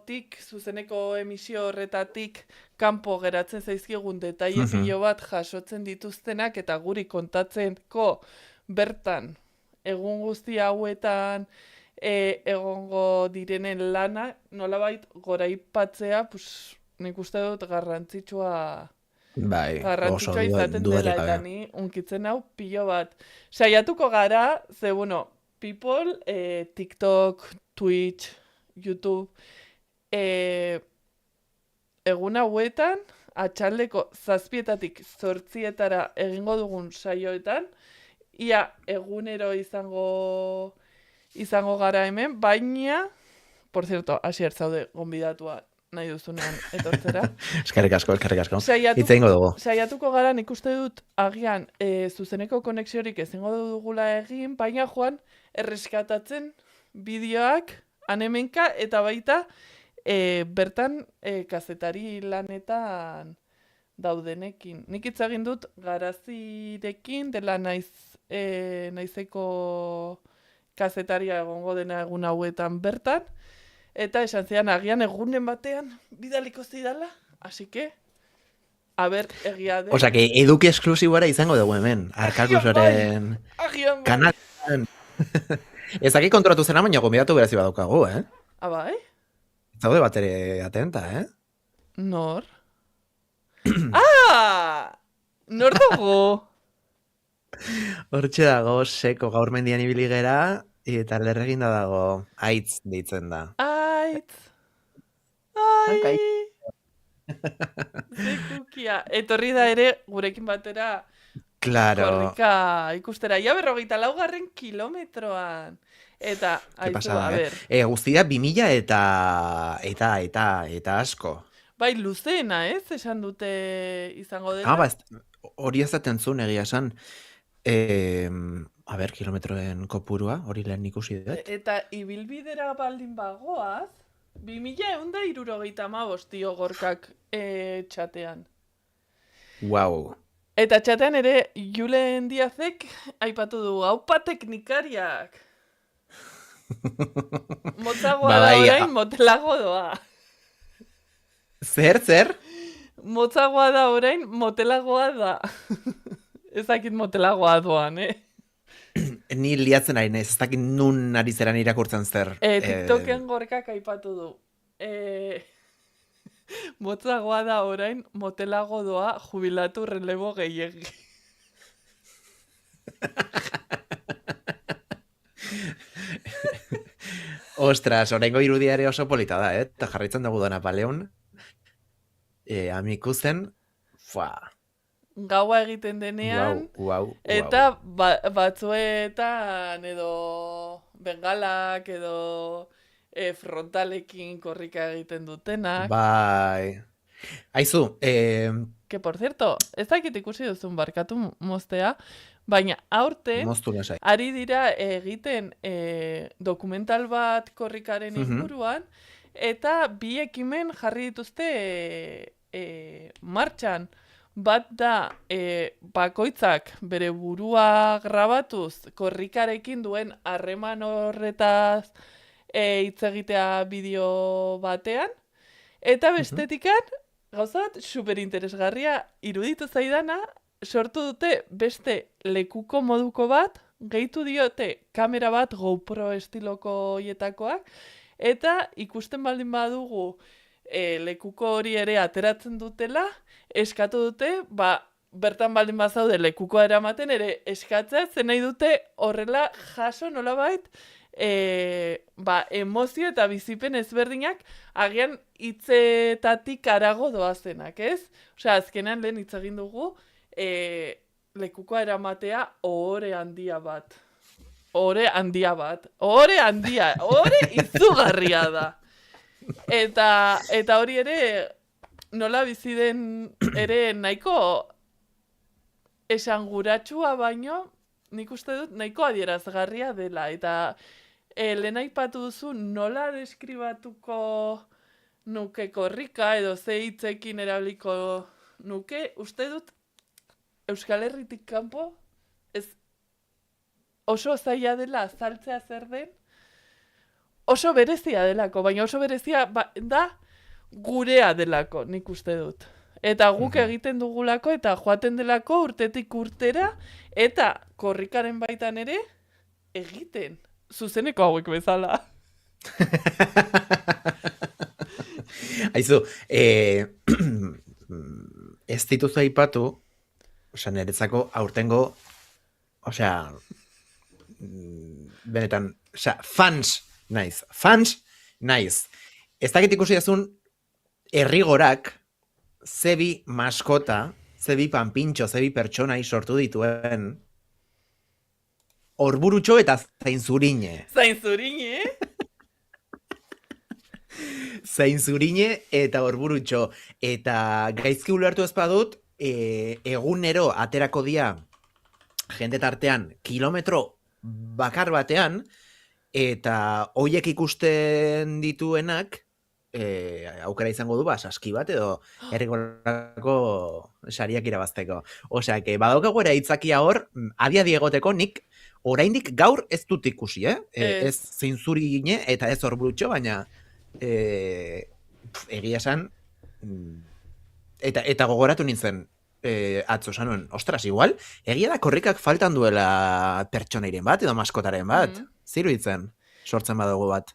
emisio horretatik kanpo geratzen zaizkigun detaile pilo bat jasotzen dituztenak eta guri kontatzeko bertan egun guzti hauetan egongo direnen lana nolabait goraipatzea, nik uste dut garrantzitsua izaten dela eta ni unkitzen hau pilo bat. Saiatuko gara, ze people, TikTok, Twitch, YouTube, egun hauetan, atxaldeko 7:00 8:00 egingo dugun saioetan, ia egunero izango gara hemen, baina, por cierto, Asier zaude gonbidatua nahi duzunean etortzera. Eskerrik asko. Hitz egingo dugu. Saiatuko gara, nik uste dut, agian, zuzeneko konexiorik ezingo dugula egin, baina joan, erreskatatzen bideoak, anemenka, eta baita, bertan kazetari lanetan daudenekin. Nik hitz egin dut Garazirekin, dela naizeko kazetaria egongo dena egun hauetan bertan, eta esan zidan agian egunen batean bidaliko zidala, así que, a ber, egia den. Osa, que eduki esklusibora izango dugu hemen, Arkakusoren kanalean. Ezaki konturatu zena, baina gonbidatu berazi badaukagu, Bai? Zaude bat ere atenta, Nor? Nor dugu? Hortxe dago, seko gaur mendian ibili gera, eta lerreginda dago, aitz deitzen da. Aitz! Zekukia. Etorri da ere, gurekin batera, korrika ikustera. Ja 44. kilometroan. Eta, aizu, a ber. Guztia 2000 eta asko. Bai, luzeena, ez? Esan dute izango dela. Hori ez daten zuen egia esan. A ber, kilometroen kopurua, hori lehen ikusi dut. Eta ibilbidera baldin bagoaz, 2175 gorkak txatean. Wow. Eta txatean ere, Julen Diazek aipatu du, haupa teknikariak. Motzagoa da orain, motelago doa. Zer? Motzagoa da orain, motelagoa da. Ezakit motelagoa doan, Ni liatzen ari naiz, ez dakit nun ari zeran irakurtzen zer. TikToken gorkak aipatu du. Motzagoa da orain, motelago doa jubilatu relebo gehiegi. Ostras, oraingo irudia ere oso polita da, eta jarraitzen dugu da Napoleon. Amikuzen, Gaua egiten denean, Wow. eta batzuetan edo bengalak edo frontalekin korrika egiten dutenak. Bai. Aizu, Que, por cierto, ez dakit ikusi duzun barkatu moztea, baina aurten moztu lasai. ari dira egiten dokumental bat korrikaren inguruan, eta bi ekimen jarri dituzte martxan. Bat da, bakoitzak bere burua grabatuz korrikarekin duen harreman horretaz hitz egitea bideo batean, eta bestetikan, gauza bat superinteresgarria iruditu zaidana, sortu dute beste lekuko moduko bat, gehitu diote kamera bat GoPro estiloko hietakoak, eta ikusten baldin badugu lekuko hori ere ateratzen dutela, eskatu dute, bertan baldin bazaude lekukoa eramaten ere eskatzea, zen nahi dute horrela jaso nolabait, emozio eta bizipen ezberdinak agian hitzetatik harago doazenak, ez? Osea, azkenan lehen hitz egin dugu, lekukoa eramatea ohore handia bat. Ohore izugarria da. Eta hori ere, nola bizi den ere nahiko esanguratsua baino, nik uste dut nahiko adierazgarria dela. Eta lehen aipatu duzu nola deskribatuko nuke korrika edo ze hitzekin erabiliko nuke, uste dut Euskal Herritik kanpo oso zaila dela azaltzea zer den, oso berezia delako, baina oso berezia da gurea delako, nik uste dut. Eta guk egiten dugulako eta joaten delako urtetik urtera, eta korrikaren baitan ere egiten. Zuzeneko hauek bezala. Aizu, ez dituzu aipatu, osea, niretzako aurtengo, osea, benetan, osea, fans naiz. Ez dakit ikusi dazun, errigorak, zebi maskota, zebi panpintxo, zebi pertsonai sortu dituen, Orburutxo eta Zainzurine. Zainzurine? Zainzurine eta Orburutxo. Eta gaizki ulertu ez badut, egunero aterako dia jende tartean kilometro bakar batean, eta hoiek ikusten dituenak, aukera izango du, saski bat edo errigorako sariak irabazteko. Osea, badaukagu ere hitzakia hor, adi egoteko nik oraindik gaur ez dut ikusi, ez Zainzurine eta ez Orburutxo, baina egia esan, eta gogoratu nintzen atzo sanuen, ostras, igual, egia da korrikak faltan duela pertsonairen bat edo maskotaren bat, ziru hitzen, sortzen badugu bat.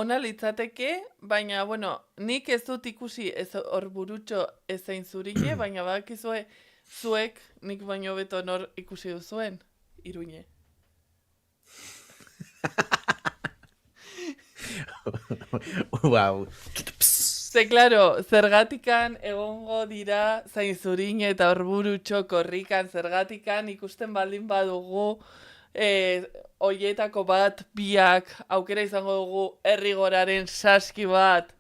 Ona litzateke, baina, bueno, nik ez dut ikusi ez Orburutxo ez Zainzurine, baina badakizue zuek nik baino beto nor ikusi duzuen, Iruñe. Wow. Ze, claro, zergatikan egongo dira Zainzurine eta Orburutxo korrikan, zergatikan ikusten baldin badugu hoietako bat biak aukera izango dugu errigoraren saski bat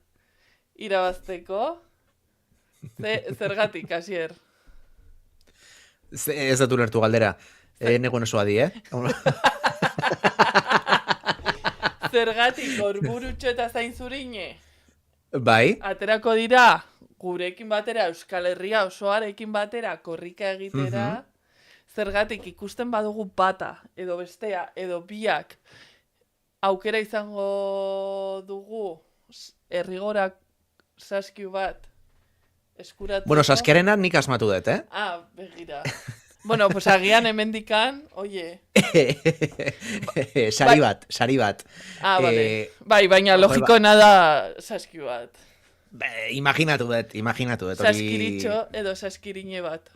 irabazteko. Zergatik, Asier? Ez dut ulertu galdera. Neguen oso adi, Zergatik Orburutxo eta Zainzurine? Bai. Aterako dira, gurekin batera, Euskal Herria osoarekin batera, korrika egitera, zergatik ikusten badugu bata, edo bestea, edo biak, aukera izango dugu, errigorak saskiu bat, eskuratzeko. Bueno, saskiarena nik asmatu dut, Begira. Bueno, pues agian hemendikan, oie. Sari bat. Vale. Bai, baina logikoena da saskiu bat. Imaginatu dut. Saskiritxo edo saskirine bat.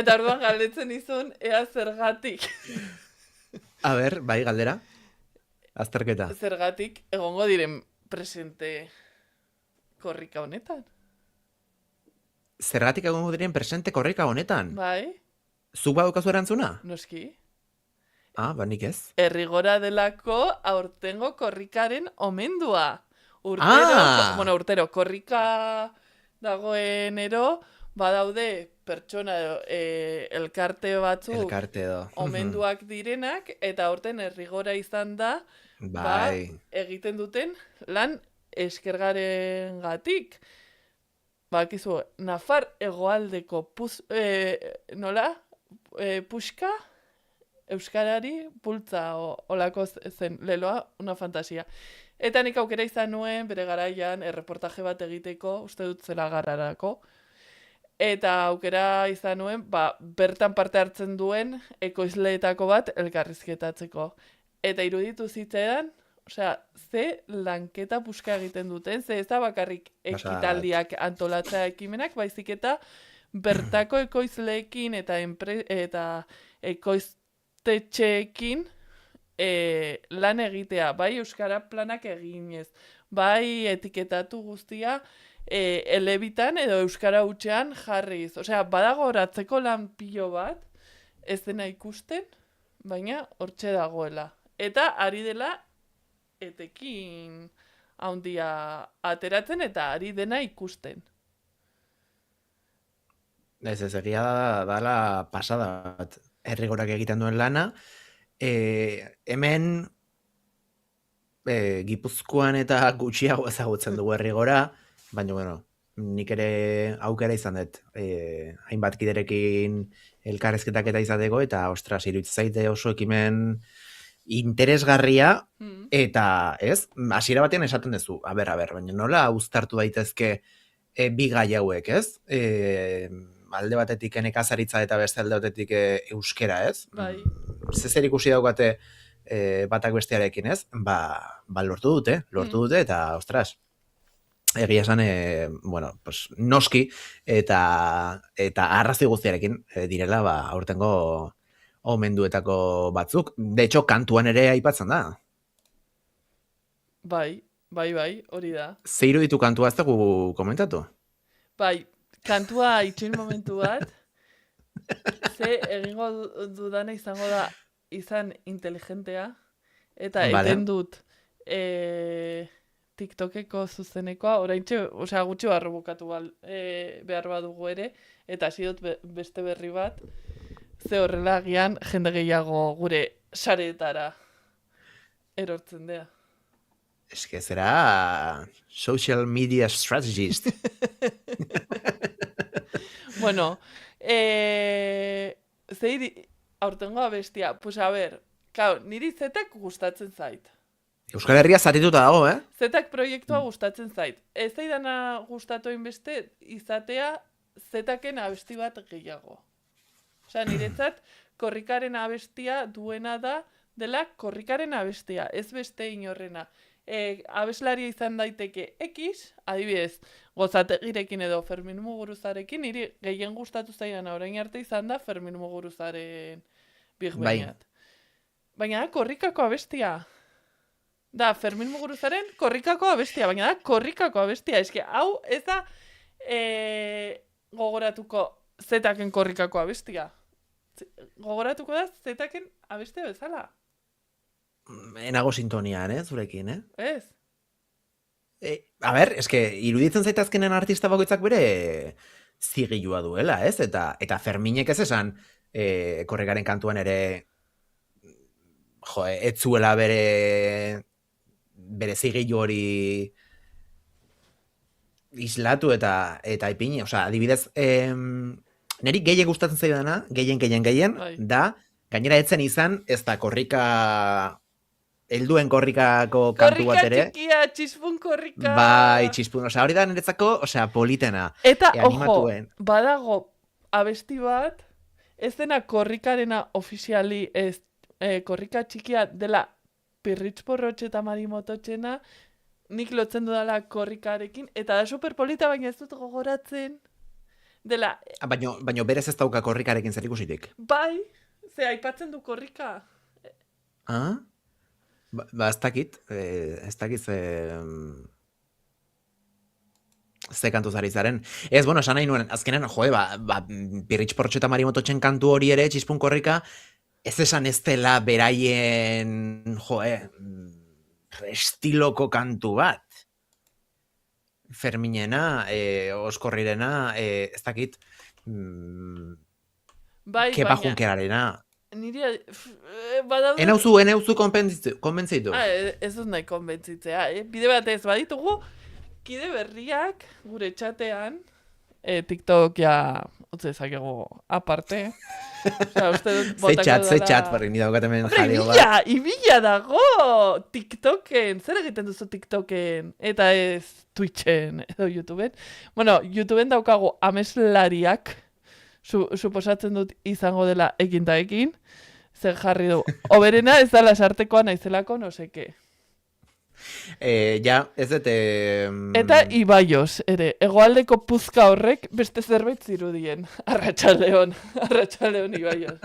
Eta orduan galdetzen izun, ea zergatik. A ber, bai, galdera. Azterketa. Zergatik egongo diren presente korrika honetan. Zergatik egongo diren presente korrika honetan? Bai, Zuk badaukazu erantzuna? noski. Ah, ba nik ez. Errigora delako aurtengo korrikaren omendua. Urtero, urtero, korrika dagoenero, badaude pertsona elkarte batzuk Elkarte edo. omenduak direnak, eta aurten errigora izan da, Bai. egiten duten lan eskergaren gatik. Bakizu, Nafar hegoaldeko puxka, euskarari pultza olako zen leloa, una fantasia. Eta nik aukera izan nuen bere garaian erreportaje bat egiteko, uste dut zela garrarako. Eta aukera izan nuen, bertan parte hartzen duen ekoizleetako bat elkarrizketatzeko. Eta iruditu zitzaidan, ze lanketa puska egiten duten, ze ez da bakarrik ekitaldiak antolatzea ekimenak, baizik eta bertako ekoizleekin eta ekoiztetxeekin lan egitea, bai euskara planak eginez, bai etiketatu guztia elebitan edo euskara hutsean jarriz. Badago horatzeko lan pilo bat, ez dena ikusten, baina hortxe dagoela. Eta ari dela etekin handia ateratzen eta ari dena ikusten. Ez egia dala pasada bat errigorak egiten duen lana. Hemen Gipuzkoan eta gutxiago ezagutzen dugu errigora, baina, nik ere aukera izan dut hainbat kiderekin elkarrezketak eta izateko, eta ostras, iruditzen zaite oso ekimen interesgarria, eta ez, hasiera batean esaten duzu, a ber, baina nola uztartu daitezke bi gai hauek, ez? Alde batetik nekazaritza eta beste alde batetik euskera, ez? Bai. Zer ikusi daukate batak bestearekin, ez? Lortu dute, eta, ostras, egia esan, noski, eta arrazoi guztiarekin direla, aurtengo omenduetako batzuk. De hecho, kantuan ere aipatzen da. Bai, hori da. Ze iruditu kantua ez dugu komentatu? Bai, kantua itxoin momentu bat, ze egingo dudana izango da izan inteligentea, eta eten dut TikTokeko zuzenekoa, oraintxe, gutxi barro bukatu behar badugu ere, eta hasi dut beste berri bat, ze horrela agian jende gehiago gure sareetara erortzen dea. Eske zera social media strategist. Bueno, zeiri aurtengo abestia, pues a ber, niri zetak gustatzen zait. Euskal Herria zatituta dago, Zetak proiektua gustatzen zait. Ez zaidana gustatu beste izatea zetaken abesti bat gehiago. Niretzat, korrikaren abestia duena dela korrikaren abestia, ez beste inorrena. Abeslaria izan daiteke X, adibidez, Gozategirekin edo Fermin Muguruzarekin, niri gehien gustatu zaidan orain arte izan da Fermin Muguruzaren Big Baniat. Baina da korrikako abestia. Da, Fermin Muguruzaren korrikako abestia, baina da korrikako abestia. Eske, hau ez da gogoratuko zetaken korrikako abestia. Gogoratuko da zetaken abestia bezala. Enago sintonian, zurekin, Ez. A ber, eske, iruditzen zaitazkenen artista bakoitzak bere zigilua duela, ez? Eta Ferminek ez esan korrikaren kantuan ere ez zuela bere zigilu hori islatu eta ipini, adibidez, niri gehien gustatzen zaidana, gehien, da, gainera etzen izan, ez da korrika, helduen korrikako kantu bat ere. Korrika txikia, txispun korrika. Bai, txispun, hori da niretzako, politena. Eta, ojo, badago abesti bat, ez dena korrikarena ofiziali, ez korrika txikia dela Pirritx Porrotxe eta Marimototxena, nik lotzen dudala korrikarekin, eta da superpolita, baina ez dut gogoratzen dela, Baina berez ez dauka korrikarekin zer ikusitik. bai, ze aipatzen du korrika. Ah? Ez dakit, ze kantu zari zaren. Ez, bueno, esan nahi nuen, azkenen, Pirritx Portxo eta Marimototxen kantu hori ere, Txispun korrika, ez esan ez dela beraien, estiloko kantu bat. Ferminena, Oskorrirena, ez dakit, Bai, Kepa baina, Junkerarena. nire, badaude... Enauzu konbentzitu. Ez dut nahi konbentzitzea, Bide batez baditugu, kide berriak gure txatean, TikTok ja utze ezakegu aparte. Osea, uste dut botako Ze txat, barri ni daukat hemen Hombre, jaleo bat. ibila dago TikToken, zer egiten duzu TikToken, eta ez Twitchen edo YouTubeen. Bueno, YouTubeen daukagu ameslariak, suposatzen dut izango dela ekin ta ekin, zer jarri du. Oberena ez da lasartekoa naizelako, no seke. Ja, ez dut... Eta Ibaios, ere, hegoaldeko puzka horrek beste zerbait zirudien. Arratsaldeon Ibaios.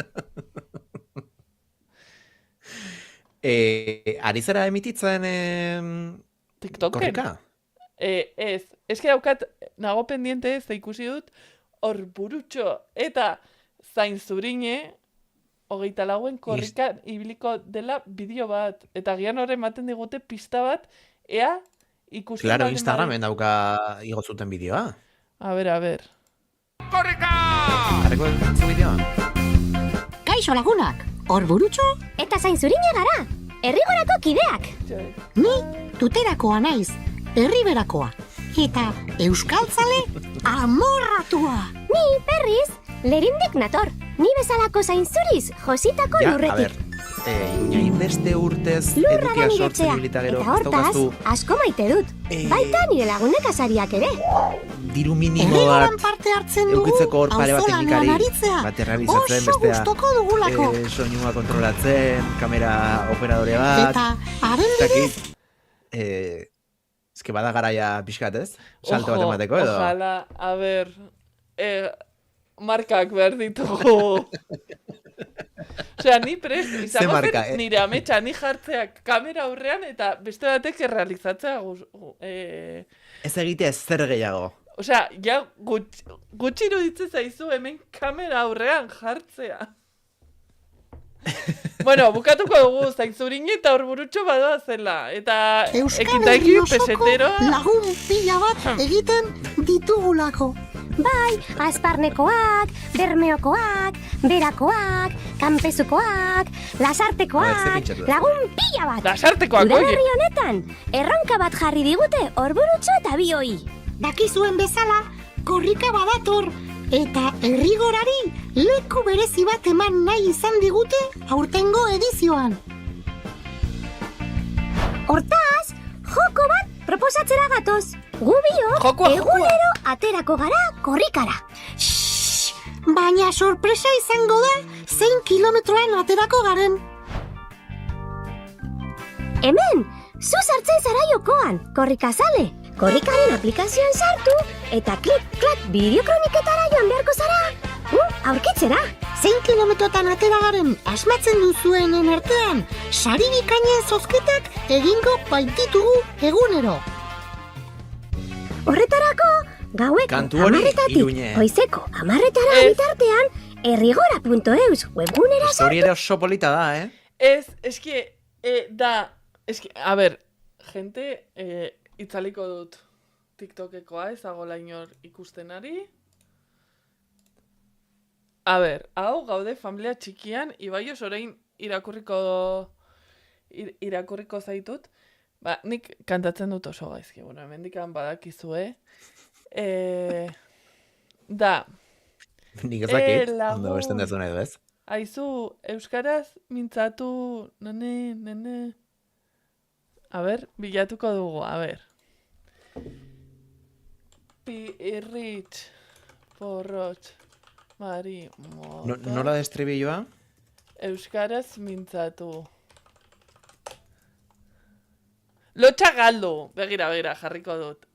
Ari zara emititzen TikToken? korrika? Ez, eske daukat, nago pendiente ez, ikusi dut, hor burutxo eta zain zurine, 24 korrikan ibiliko dela bideo bat. Eta gian horre ematen digute pista bat, ea ikusten Claro, baldin Instagramen dauka igo zuten bideoa. A ver. Harreko zu bideoa? Kaixo lagunak, hor burutxo eta zain zurine gara, herrigorako kideak. Ni tuterakoa naiz, herriberakoa. Eta euskaltzale amorratua. Ni berriz, lerindik nator. Ni bezalako zain zuriz, jositako Ja, a lurretik. ber, Iruña inbeste urtez Lurra da edukia nire sortzen etxea, ibilita gero, eta ez hortaz, daukazu asko maite dut. Baita nire lagunek asariak ere. diru minimo Herrigoran bat parte hartzen dugu, eukitzeko hor pare bat auzolanean teknikari, aritzea. bat errealizatzen, Oso bestea gustoko dugulako. soinua kontrolatzen, kamera operadore bat, Eta haren ez dakit, eske bada garaia pixkat, ez? Salto bat emateko edo? Ojalá, a ver, markak behar ditugu. Osea, ni prest, izango marka, zen nire ametsa, ni jartzeak kamera aurrean eta beste batek errealizatzea Ez egitea zer gehiago. Osea, ja gutxi iruditzen zaizu hemen kamera aurrean jartzea. Bueno, bukatuko dugu zainzurin eta hor burutxo badoa zela. Eta Euskal ekintaki Herri osoko peseteroa. lagun pila bat egiten ditugulako. Bai, Azparnekoak, Bermeokoak, Berakoak, Kanpezukoak, Lasartekoak, pintxatu da. lagun pila bat. Lasartekoak, oie. Udaberri honetan, erronka bat jarri digute hor burutxo eta bioi. Dakizuen bezala, korrika badator, eta herrigorari leku berezi bat eman nahi izan digute aurtengo edizioan. Hortaz, joko bat proposatzera gatoz. Gu biok Jokoa. egunero aterako gara korrikara. Baina sorpresa izango da zein kilometroan aterako garen. Hemen, zu sartzen zara jokoan, korrikazale. Korrikaren aplikazioan sartu eta klik-klak bideokroniketara joan beharko zara. Aurkitzera. Zein kilometrotan atera garen asmatzen duzuenen artean, sari bikainen zozketak egingo baititugu egunero. Horretarako, gaueko Kantu hori, amarretatik Iruñe. goizeko amarretara Ez. bitartean herrigora.eus webgunera Hori sartu. ere oso polita da, Eske, a ber, gente, itzaliko dut TikTokekoa ezagola inor ikustenari. A ber, hau gaude familia txikian, Ibaios orain irakurriko zaitut. Ba, nik kantatzen dut oso gaizki, bueno, hemendikan badakizue. Da, Nik ez dakit, lagun. ondo besten dezu nahi du, ez? aizu, euskaraz mintzatu, nene. A ber, bilatuko dugu, a ber. Pirritx, Porrotx, Marimototx. Nola destribilloa? Euskaraz mintzatu. Lotxa galdu. Begira, jarriko dut.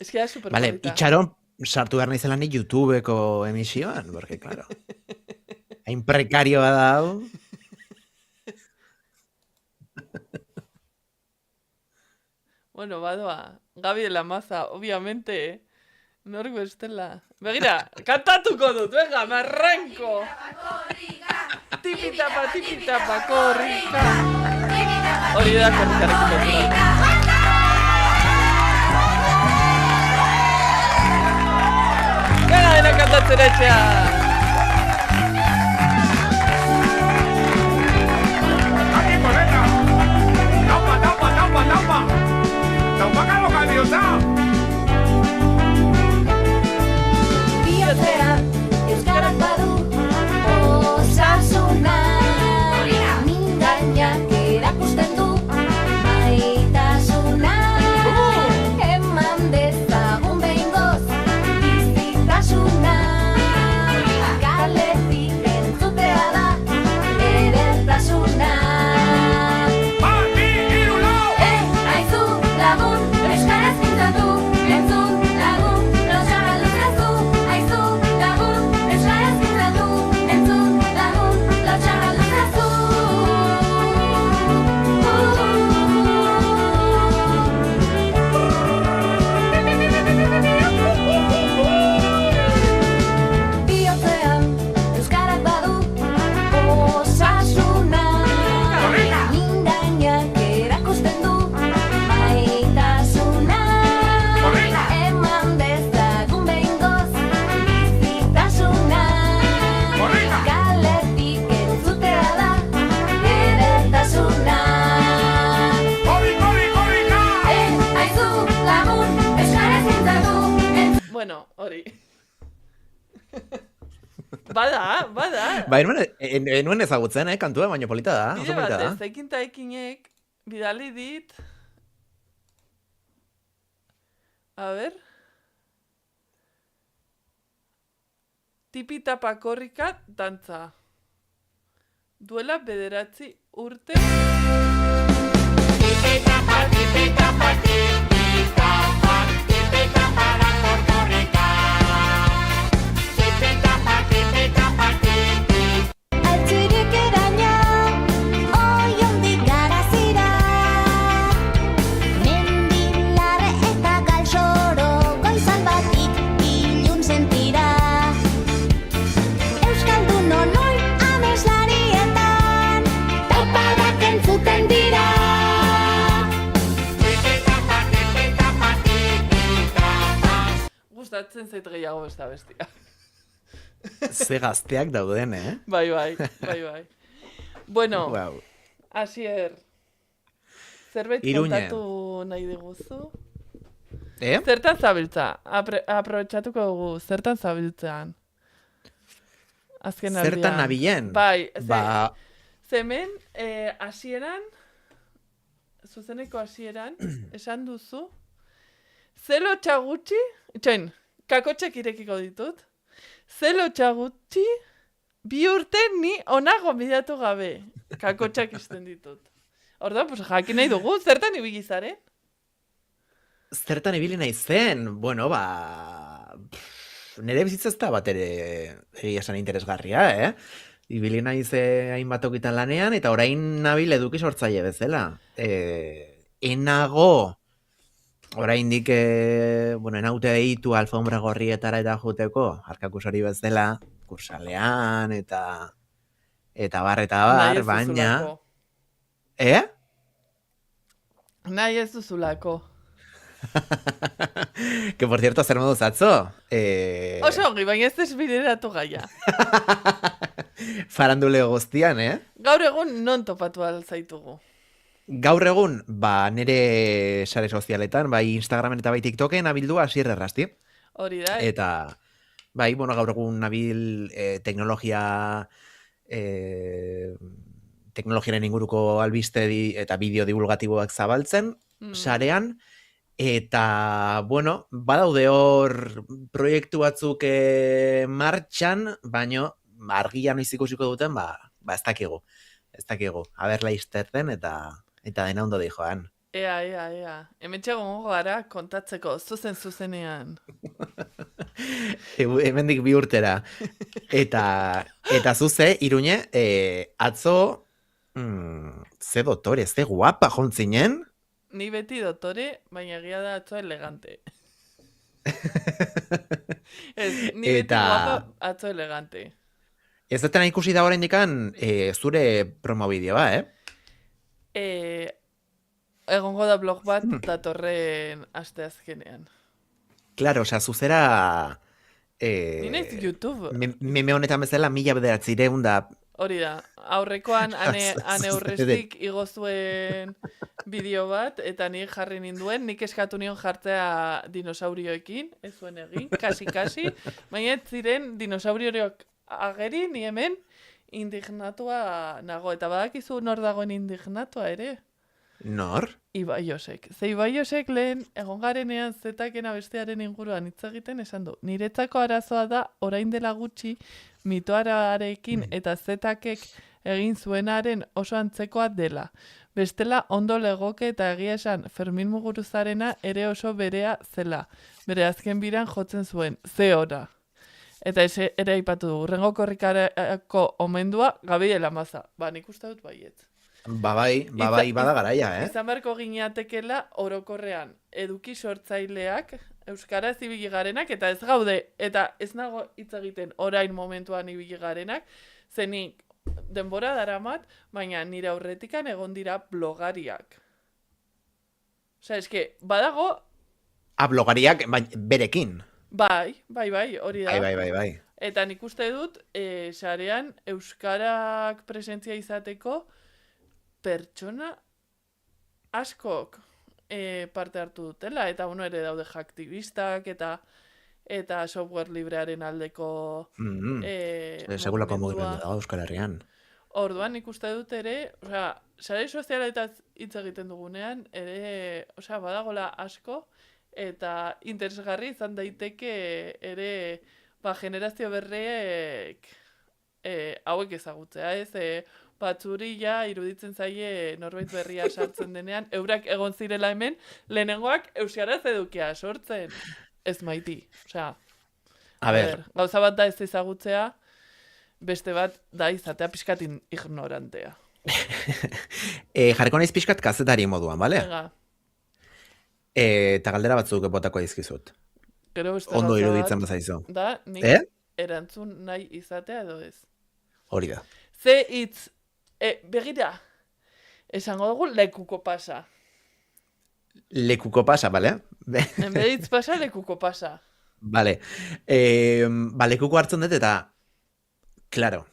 Ez que da Vale, superpolita. itxaron, sartu behar naizela ni YouTubeko emisioan, porque, claro, hain prekarioa da hau. Bueno, badoa, Gabi de la Maza, obviamente, nork bestela. Begira, kantatuko dut, venga, me arranco. Tipitapa, korrika. Hori da korrikarekin lotura. Venga, dena kantatzera etxea. ¡Aquí, colega! ¡Taupa! ¡Taupa lokalizatuta! Bihotzean, euskarak badu osasuna. Mindainak erakusten du maitasuna. Eman dezagun behingoz bizitasuna. Kaletik entzutea da edertasuna. Aizu lagun, euskaraz mintzatu. Entzun lagun, lotxarra luzatu. Aizu lagun, euskaraz mintzatu. Entzun lagun, lotxarra luzatu. Bihotzean, euskarak badu osasuna. Mindainak erakusten du maitasuna. Eman dezagun behingoz bizitasuna. Kaletik entzutea da edertasuna. Aizu lagun, euskaraz mintzatu. Bueno, hori. Bada. Ba, enuen ezagutzen, kantua, baina polita da, oso Bide polita da. batez, ekin ta ekinek, bidali dit. A ber. Tipitapa korrika dantza. Duela 9 urte. Altzirik eraina, oiondik garazira. Mendilarre eta galsoro, goizan batik ilun sentira. Euskaldun onoi ameslarietan, tapadak entzuten dira. Gustatzen zait gehiago besta bestia. Ze gazteak dauden, eh? Bai. Bueno, Wow. Asier, zerbait Iruñe. kontatu nahi diguzu? Eh? Zertan zabiltza? Aprobetxatuko dugu, zertan zabiltzean? Azken aldian. Zertan nabilen? Bai, Ba, zemen, hasieran, zuzeneko hasieran, esan duzu, zelo txagutxi, itxoin, kakotxek irekiko ditut, zelo txagutxi, 2 urte ni onago bidatu gabe, kakotxak izten ditut. Orduan, pues jakin nahi dugu, zertan ibili zaren? zertan ibili nahi zen? Bueno, ba... Nere bizitza ez da bat ere egia esan interesgarria, eh? Ibili naiz hainbat tokitan lanean, eta orain nabil eduki sortzaile bezala. Enago, oraindik, bueno, enaute deitu alfombra gorrietara eta juteko, arkakusori bezala, kursalean, eta bar, Nahi ez baina... duzulako. Nahi ez duzulako. Que por cierto, zer moduz atzo? Oso ongi, baina ez desbideratu gaia. Farandule guztian, Gaur egun non topatu zaitugu. Gaur egun, ba, nire sare sozialetan, bai Instagramen eta bai TikToken abildua Asier Errasti. Hori da. Eta, bai, bueno, gaur egun nabil teknologiaren inguruko albiste eta bideo divulgatiboak zabaltzen, sarean, eta, bueno, badaude hor proiektu batzuk martxan, baino, argia noiz ikusiko duten, ba ez dakigu. Aber laizter den eta dena ondo di joan. Ea. Hementxe gongo gara kontatzeko, zuzenean. Hemendik 2 urtera. Eta zuze, Iruñe, atzo, ze dotore, ze guapa jontzinen. Ni beti dotore, baina egia da atzo elegante. Ez, ni beti guapa atzo elegante. Ez dutena ikusi da oraindikan zure promobideo Egongo da blog bat datorren asteazkenean. Claro, osea, zuzera... Ni naiz YouTube. Meme honetan bezala 1900 da... Hori da, aurrekoan ane urrestik igo zuen bideo bat, eta nik jarri ninduen, nik eskatu nion jartzea dinosaurioekin, ez zuen egin, kasi, baina ez ziren dinosaurioak ageri, ni hemen indignatua nago, eta badakizu nor dagoen indignatua ere? Nor? Ibai Josek. Ze Ibai Josek lehen egon garenean zetaken abestearen inguruan hitz egiten esan du. Niretzako arazoa da orain dela gutxi mitoararekin eta zetakek egin zuenaren oso antzekoa dela. Bestela ondo legoke eta egia esan Fermin Muguruzarena ere oso berea zela. Bere azken biran jotzen zuen. Ze ora. Eta ere aipatu du. Urrengo korrikarako omendua Gabriela Maza. Ba, nik uste dut baietz. Bai, bada garaia, Izan beharko ginatekela orokorrean eduki sortzaileak, euskaraz ibili garenak, eta ez gaude, eta ez nago hitz egiten orain momentuan ibili garenak, zenik denbora daramat, baina nire aurretikan egon dira blogariak. Osea, eske, badago... Blogariak berekin. Bai, hori da. Bai. Eta nik uste dut, sarean euskarak presentzia izateko, pertsona askok parte hartu dutela, eta ere daude aktivistak eta software librearen aldeko segulako mugimendu dago Euskal Herrian. Orduan nik uste dut ere, osea, sare sozialetaz hitz egiten dugunean, ere, osea, badagola asko, eta interesgarri izan daiteke ere, generazio berriek hauek ezagutzea, ez? Batzuri ja iruditzen zaie norbait berria sartzen denean, eurak egon zirela hemen, lehenengoak euskaraz edukia sortzen. Ez maiti. Osea, gauza bat da ez ezagutzea, beste bat da izatea pixkatin ignorantea. Jarriko naiz pixkat kazetari moduan, bale? Venga. Eta galdera batzuk botako dizkizut. Ondo iruditzen bazaizu. Da, nik erantzun nahi izatea edo ez. Hori da. Ze hitz, begira, esango dugu lekuko pasa. Lekuko pasa, bale? Enbede hitz pasa, lekuko pasa. Bale. Lekuko hartzen dut eta, claro,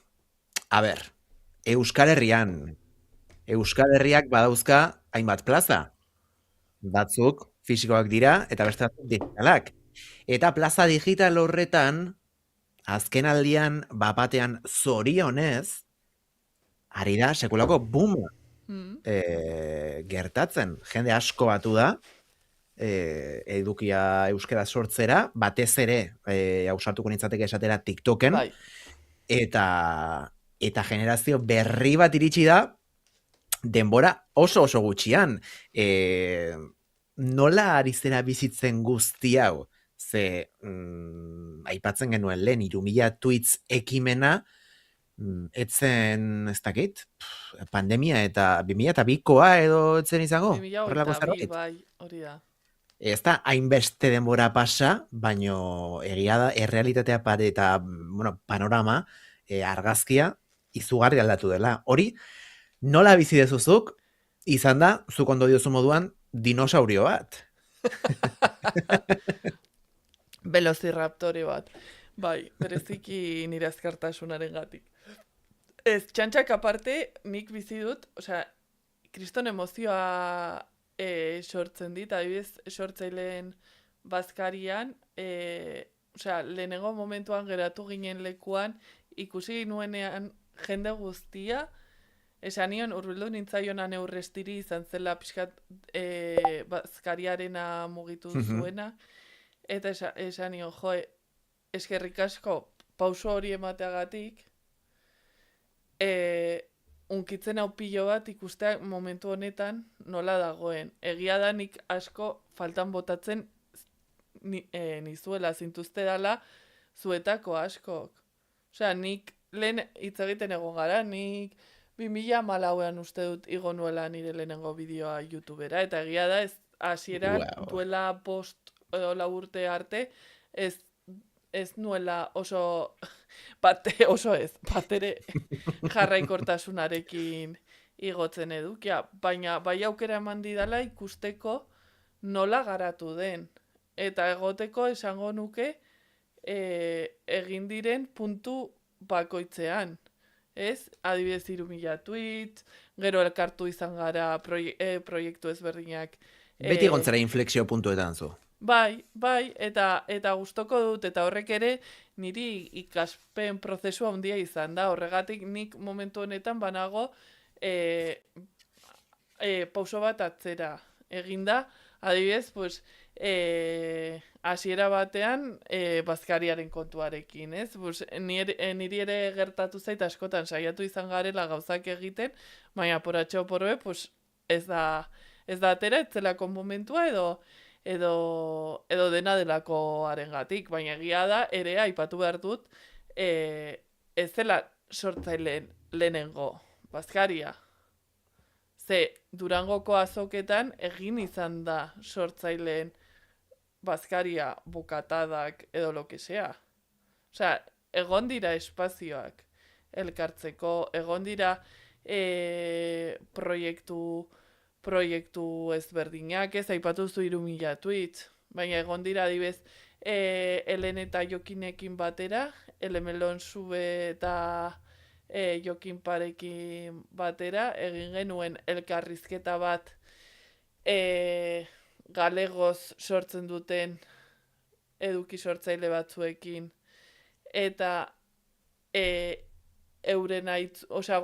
a ber, Euskal Herriak badauzka hainbat plaza. Batzuk fisikoak dira eta beste batzuk digitalak. Eta plaza digital horretan, azken aldian, bapatean zorionez, ari da sekulako booma gertatzen. Jende asko batu da, edukia euskera sortzera, batez ere, ausartuko nintzateke esatera TikToken, eta generazio berri bat iritsi da, denbora oso gutxian. Nola ari zera bizitzen guzti hau? Ze, aipatzen genuen lehen, 3000 tweets ekimena, etzen, ez dakit, pandemia eta 2002koa edo etzen izango? 2002, bai, hori da. Ez da, hainbeste denbora pasa, baino egia da, errealitatea eta panorama, argazkia, izugarri aldatu dela. Hori, nola bizi dezuzuk, izan da, zuk ondo diozu moduan, dinosaurio bat. Velociraptore bat. Bai, bereziki nire azkartasunaren gatik. Ez, txantxak aparte, nik bizi dut, osea, kriston emozioa sortzen dit, adibidez, sortzaileen bazkarian, osea, lehenengo momentuan geratu ginen lekuan, ikusi nuenean jende guztia, esan nion, urbildu nintzaionan eurrestiri izan zela pixkat bazkariarena mugitu zuena, eta esan nion, eskerrik asko pauso hori emateagatik, unkitzen hau pilo bat ikustea momentu honetan nola dagoen. Egia da nik asko faltan botatzen nizuela zintuzte dala zuetako askok. Osea, nik lehen hitz egiten egon gara, nik 2014an uste dut igo nuela nire lehenengo bideoa YouTubera, eta egia da ez hasieran duela 5 edo 4 urte arte ez nuela oso batere jarraikortasunarekin igotzen edukia, baina bai aukera eman didala ikusteko nola garatu den. Eta egoteko esango nuke egin diren puntu bakoitzean. Ez? Adibidez 3.000 tweets, gero elkartu izan gara proiektu ezberdinak. Beti gontzera inflexio puntuetan zu. Bai, eta gustoko dut, eta horrek ere niri ikaspen prozesua handia izan da. Horregatik nik momentu honetan banago pauso bat atzera eginda. Adibidez, pues, hasiera batean bazkariaren kontuarekin, ez? Pues, niri ere gertatu zait askotan saiatu izan garela gauzak egiten, baina poratxo porbe, pues, ez da atera, ez zelako momentua edo dena delakoarengatik, baina egia da ere aipatu behar dut ez zela sortzaileen lehenengo bazkaria. Ze Durangoko azoketan egin izan da sortzaileen bazkaria, bukatadak edo lo que sea. Osea, egon dira espazioak elkartzeko, egon dira proiektu ezberdinak, ez aipatu zu 3.000 tweets, baina egon dira adibez Helen eta Jokinekin batera, Elemelon Sube eta Jokin parekin batera, egin genuen elkarrizketa bat galegoz sortzen duten eduki sortzaile batzuekin, eta euren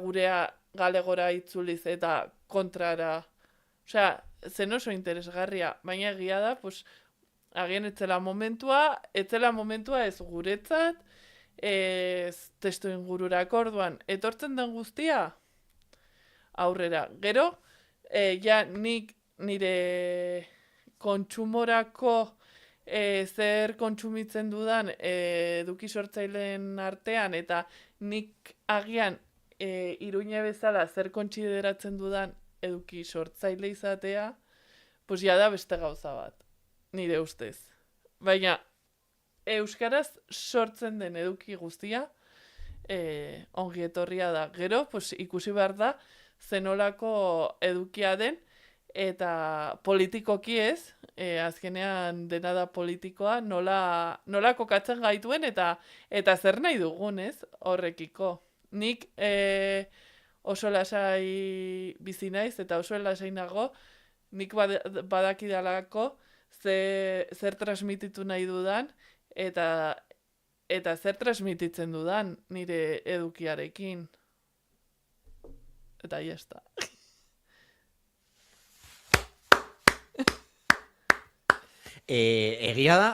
gurea galegora itzuliz eta kontrara. Osea, zen oso interesgarria, baina egia da, pues, agian etzela momentua ez guretzat, ez testu ingururako orduan, etortzen den guztia aurrera. Gero, ja nik nire kontsumorako zer kontsumitzen dudan eduki sortzaileen artean, eta nik agian Iruña bezala zer kontsideratzen dudan eduki sortzaile izatea, pues ja da beste gauza bat, nire ustez. Baina, euskaraz sortzen den eduki guztia ongi etorria da. Gero, pues, ikusi behar da zenolako edukia den, eta politikoki ez, azkenean dena da politikoa, nola kokatzen gaituen eta zer nahi dugun, ez, horrekiko. Nik oso lasai bizi naiz eta oso lasai nago, nik badakidalako zer transmititu nahi dudan eta zer transmititzen dudan nire edukiarekin. Eta ya está. Egia da,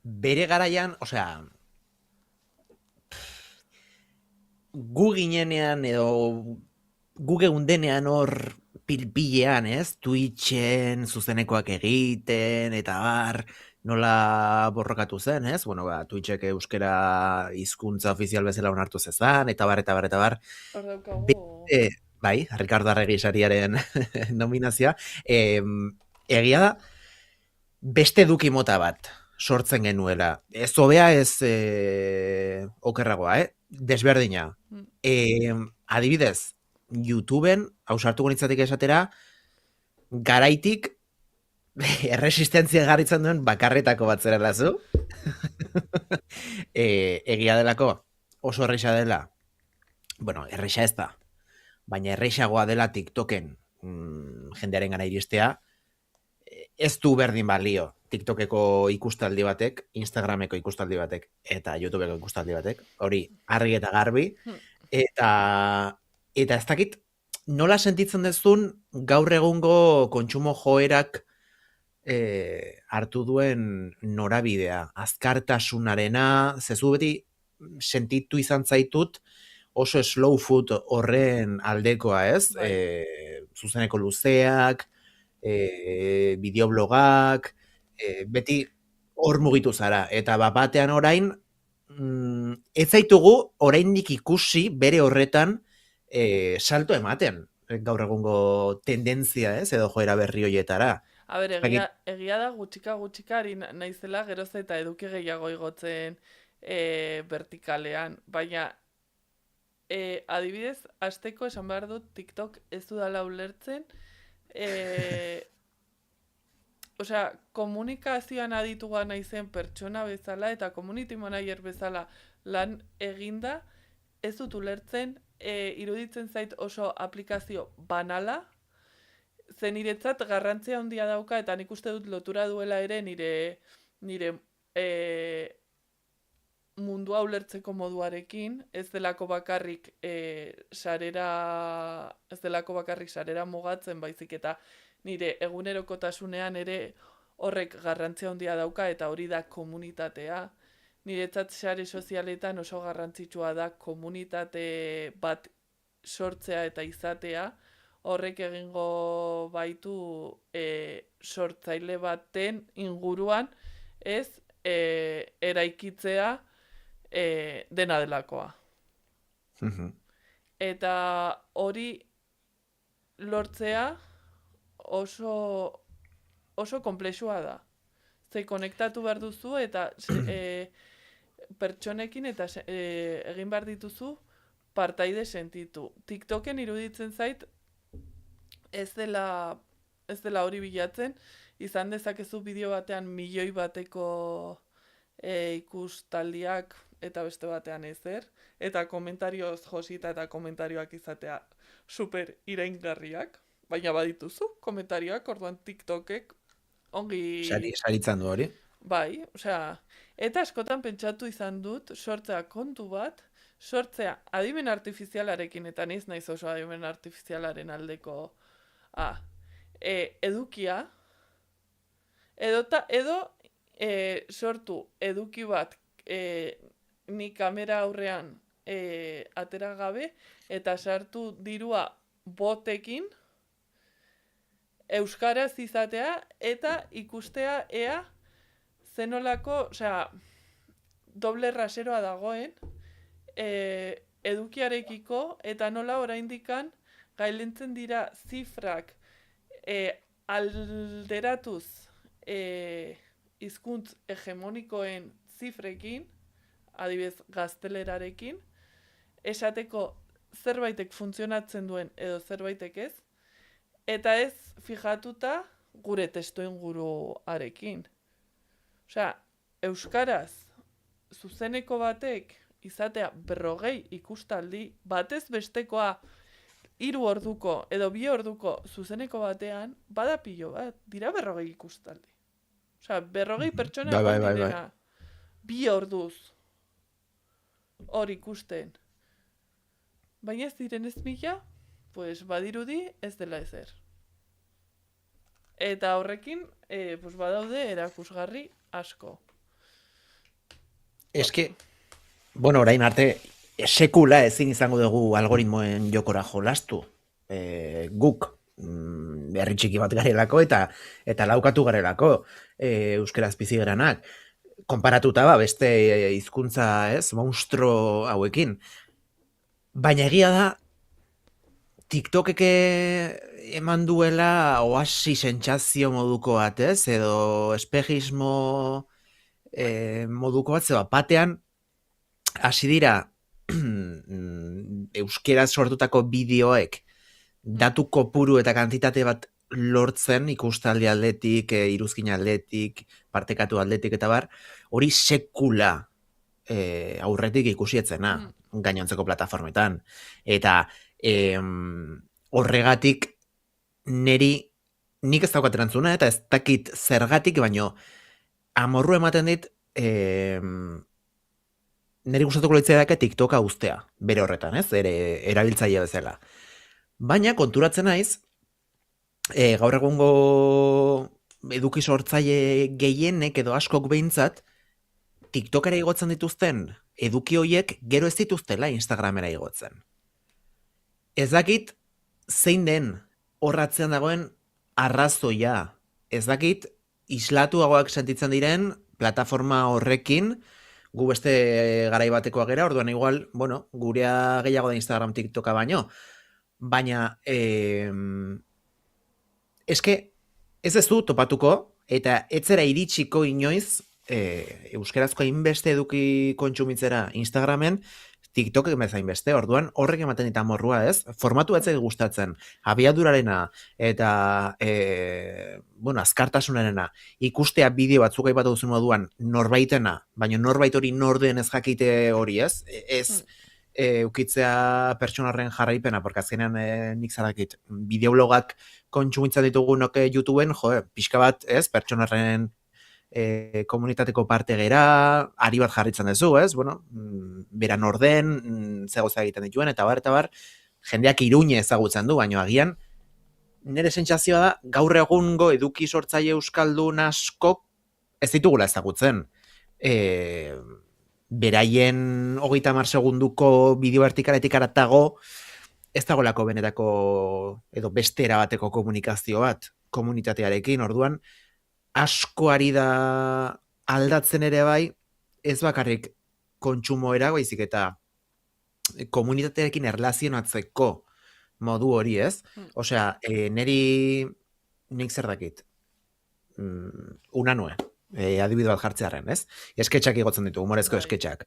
bere garaian, osea, gu ginenean edo gu geundenean hor pilpilean, ez? Twitchen zuzenekoak egiten, eta nola borrokatu zen, ez? Bueno, Twitchek euskera hizkuntza ofizial bezala onartu zezan, eta bar. Hor daukagu. Bai, Ricardo Arregi sariaren nominazioa. Egia da, beste eduki mota bat sortzen genuela. Ez hobea, ez okerragoa, desberdina. Adibidez, YouTubeen, hausartuko nintzatik esatera, garaitik erresistentzia garritzen duen bakarretako bat zerela zu. Egia delako, oso erresa dela. Bueno, erresa ez da. Baina erresagoa dela TikToken jendearen gana iristea, ez du berdin balio TikTokeko ikustaldi batek, Instagrameko ikustaldi batek, eta YouTubeko ikustaldi batek, hori argi eta garbi, eta ez dakit nola sentitzen dezun gaur egungo kontsumo joerak hartu duen norabidea, azkartasunarena, zezu beti sentitu izan zaitut, oso slow food horren aldekoa, ez? Zuzeneko luzeak, bideoblogak, beti hor mugitu zara. Eta batean orain, ez zaitugu oraindik ikusi bere horretan salto ematen. Gaur egungo tendentzia, ez, edo joera berri hoietara. A ber, egia da gutxika ari naizela geroz eta eduki gehiago igotzen vertikalean, baina adibidez, hasteko esan behar dut TikTok ez dudala ulertzen, osea, komunikazioan adituga naizen pertsona bezala eta community manager bezala lan eginda, ez dut ulertzen, iruditzen zait oso aplikazio banala, zen niretzat garrantzia handia dauka eta nik uste dut lotura duela ere nire mundua ulertzeko moduarekin, ez delako bakarrik sarera mugatzen baizik eta nire egunerokotasunean ere horrek garrantzia handia dauka eta hori da komunitatea. Niretzat sare sozialetan oso garrantzitsua da komunitate bat sortzea eta izatea, horrek egingo baitu sortzaile baten inguruan ez eraikitzea dena delakoa. Eta hori lortzea oso konplexua da. Ze konektatu behar duzu eta pertsonekin eta egin behar dituzu partaide sentitu. TikToken iruditzen zait ez dela hori bilatzen, izan dezakezu bideo batean milioi bateko ikustaldiak eta beste batean ezer, eta komentarioz josita eta komentarioak izatea super iraingarriak, baina badituzu komentarioak, orduan TikTokek ongi... Saritzen du hori. Bai, osea, eta askotan pentsatu izan dut sortzea kontu bat, sortzea adimen artifizialarekin, eta niz naiz oso adimen artifizialaren aldeko edukia, edo sortu eduki bat ni kamera aurrean atera gabe, eta sartu dirua botekin, euskaraz izatea, eta ikustea ea zenolako, osea, doble raseroa dagoen, edukiarekiko, eta nola oraindikan gailentzen dira zifrak alderatuz hizkuntz hegemonikoen zifrekin, adibidez gaztelerarekin, esateko zerbaitek funtzionatzen duen edo zerbaitek ez, eta ez fijatuta gure testu inguruarekin. Osea, euskaraz zuzeneko batek izatea 40 ikustaldi, batez bestekoa 3 orduko edo 2 orduko zuzeneko batean, bada pilo bat, dira 40 ikustaldi. Osea, 40 pertsona direna 2 orduz hor ikusten. Baina ez diren ez mila, pues badirudi ez dela ezer. Eta horrekin, pues badaude erakusgarri asko. Eske, bueno, orain arte, sekula ezin izango dugu algoritmoen jokora jolastu. Guk, herri txiki bat garelako eta laukatu garelako euskeraz bizi geranak. Konparatuta beste hizkuntza, ez, monstro hauekin. Baina egia da, TikTokek eman duela oasi sentsazio moduko bat, ez? Edo espejismo moduko bat, zeba, batean hasi dira euskeraz sortutako bideoek datu kopuru eta kantitate bat lortzen ikustaldi aldetik, iruzkin aldetik, partekatu aldetik eta bar, hori sekula aurretik ikusietzena gainontzeko plataformetan. Eta horregatik nik ez daukat erantzuna eta ez dakit zergatik, baino amorru ematen dit niri gustatuko litzaiake TikToka uztea, bere horretan, ez? Erabiltzaile bezala. Baina konturatzen naiz, gaur egungo eduki sortzaile gehienek edo askok behintzat, TikTokera igotzen dituzten eduki hoiek gero ez dituztela Instagramera igotzen. Ez dakit zein den horratzean dagoen arrazoia. Ez dakit islatuagoak sentitzen diren plataforma horrekin, gu beste garai batekoa gera, orduan igual, bueno, gurea gehiago da Instagram, TikToka baino, baina, eske, ez du topatuko, eta etzera iritsiko inoiz, euskerazko hainbeste eduki kontsumitzera Instagramen, TikTok bezain beste, orduan horrek ematen dita morrua, ez? Formatu ez gustatzen, abiadurarena eta bueno, azkartasunarena, ikustea bideo batzuk aipatu duzun moduan norbaitena, baina norbait hori norden ez jakite hori, ez? Ez ukitzea pertsonarren jarraipena, porque azkenean nik zarakit, bideoblogak kontsumitzen ditugunok YouTubeen, pixka bat, ez? Pertsonarren komunitateko parte gera, ari bat jarritzen duzu, ez? Bueno, beran orden, zegoza egiten dituen, eta bar, jendeak iruñe ezagutzen du, baina agian, nire sentsazioa da, gaur egungo eduki sortzaile euskaldun askok ez ditugula ezagutzen. Beraien 30 segunduko bideo vertikaletik aratago, ez dagoelako benetako, edo beste erabateko komunikazio bat, komunitatearekin, orduan, asko ari da aldatzen ere bai, ez bakarrik kontsumoera, baizik eta komunitatearekin erlazionatzeko modu hori, ez? Osea, nik zer dakit, unanue, adibide bat jartzearen, ez? Esketxak igotzen ditu, humorezko esketxak.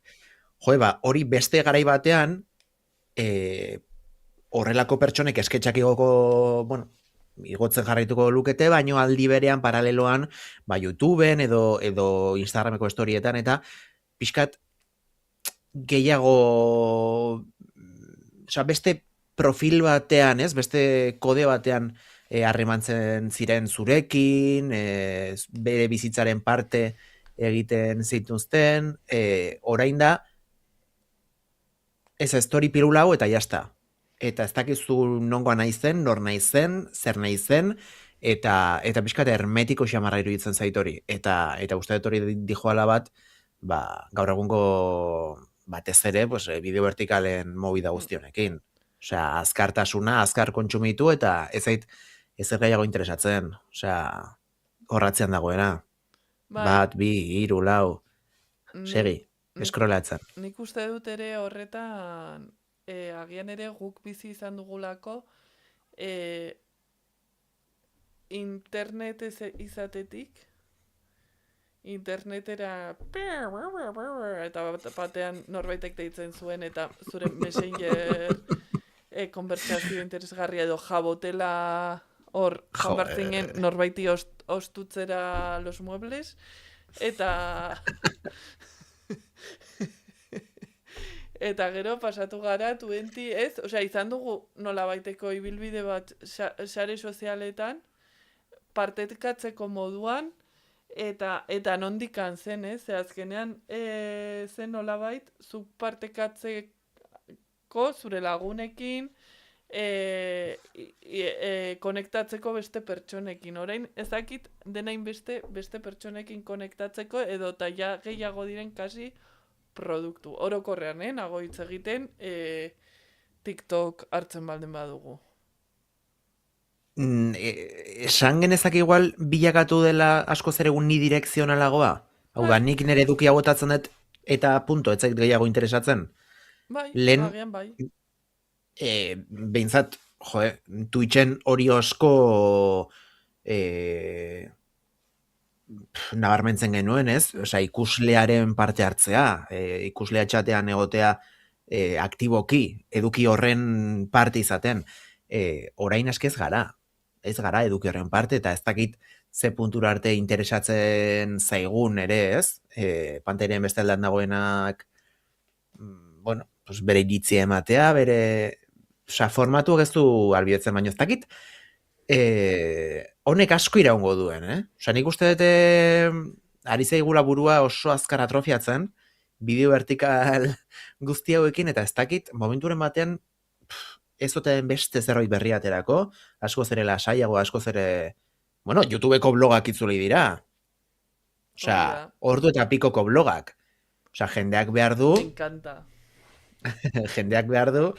Hori beste garai batean, horrelako pertsonek esketxak bueno, igotzen jarraituko lukete, baino aldi berean paraleloan, YouTubeen edo Instagrameko storietan, eta pixkat gehiago, beste profil batean, ez? Beste kode batean harremantzen ziren zurekin, bere bizitzaren parte egiten zituzten, orain da, ez story pirulau eta jazta. Eta ez dakizu nongoa naizen, nor naizen, zer naizen, eta pixkat hermetiko xamarra iruditzen zait hori. Eta uste dut hori dijoala bat, gaur egungo batez ere, bideo vertikalen movida guztionekin. Osea, azkartasuna, azkar kontsumitu, eta ez zait ezer gehiago interesatzen. Osea, horratzean dagoena. 1, 2, 3, 4, segi, eskrolatzen. Nik uste dut ere horretan, agian ere guk bizi izan dugulako internet izatetik, internetera eta batean norbaitek deitzen zuen eta zure messenger konbertsazio interesgarria edo jabotela hor jabartzingen norbaiti ostutzera los muebles eta eta gero pasatu gara 20, ez? Osea, izan dugu nolabaiteko ibilbide bat sare sozialetan, partekatzeko moduan, eta nondikan zen, ez? Azkenean, zen nolabait, zu partekatzeko zure lagunekin, konektatzeko beste pertsonekin. Orain, ezakit denain beste pertsonekin konektatzeko, edo eta ja gehiago diren kasi produktu. Orokorrean, nago hitz egiten, TikTok hartzen baldin badugu. Esan genezak igual bilakatu dela asko zer egun ni direkzionalagoa? Hau da, nik nire edukia botatzen dut eta punto, ez zait gehiago interesatzen. Bai, agian bai. Behintzat, Twitchen hori osko nabarmentzen genuen, ez? Osea, ikuslearen parte hartzea, ikuslea txatean egotea aktiboki, eduki horren parte izaten. Orain aski ez gara eduki horren parte, eta ez dakit ze puntura arte interesatzen zaigun ere, ez? Pantairen beste aldan dagoenak, bueno, bere iritzia ematea, formatu ez du albidetzen, baino ez dakit, honek asko iraungo duen, Osa, nik uste dute ari zaigula burua oso azkar atrofiatzen, bideo vertikal guzti hauekin, eta ez dakit, momenturen batean, ez oten beste zerbait berri aterako, asko zere lasaiago, asko zere, bueno, YouTubeko blogak itzuli dira. Osea, ordu eta pikoko blogak. Osea, jendeak behar du... Me encanta. Jendeak behar du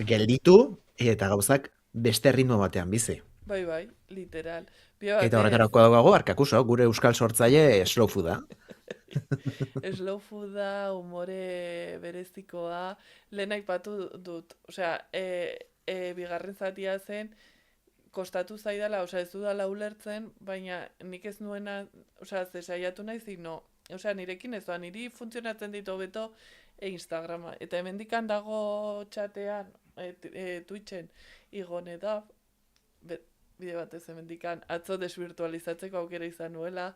gelditu eta gauzak beste ritmo batean bizi. Bai, literal. Eta horretarako dago Arkakuso, gure euskal sortzaile slow fooda. Slow fooda, umore berezikoa, lehen aipatu dut. Osea, bigarren zatia zen, kostatu zaidala, osea, ez dudala ulertzen, baina nik ez nuena, osea, ze saiatu naiz, osea, nirekin ez doa, niri funtzionatzen ditu beto Instagrama. Eta hemendikan dago txatean, Twitchen, igone da, bide batez hemendikan, atzo desvirtualizatzeko aukera izan nuela,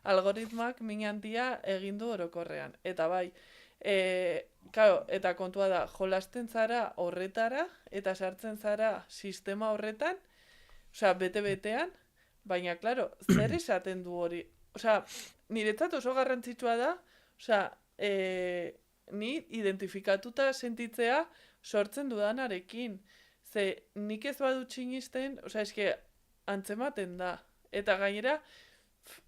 algoritmak min handia egin du orokorrean. Eta bai, claro, eta kontua da, jolasten zara horretara, eta sartzen zara sistema horretan, osea, bete-betean, baina, claro, zer esaten du hori? Osea, niretzat oso garrantzitsua da, osea, ni identifikatuta sentitzea sortzen dudanarekin. Ze nik ez badut txinisten, osea, eske antzematen da. Eta gainera,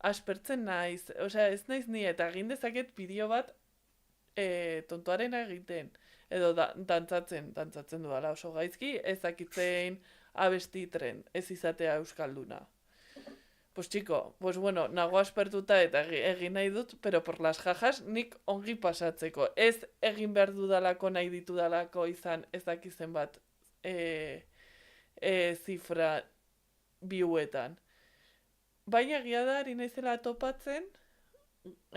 aspertzen naiz, osea, ez naiz ni, eta egin dezaket bideo bat tontoarena egiten. Edo dantzatzen dudala oso gaizki, ez dakitzen abesti tren, ez izatea euskalduna. Pues chico, pues bueno, nago aspertuta eta egin nahi dut, pero por las jajas nik ongi pasatzeko. Ez egin behar dudalako nahi ditudalako izan ez dakizen bat zifra biuetan. Baina egia da, ari naizela topatzen,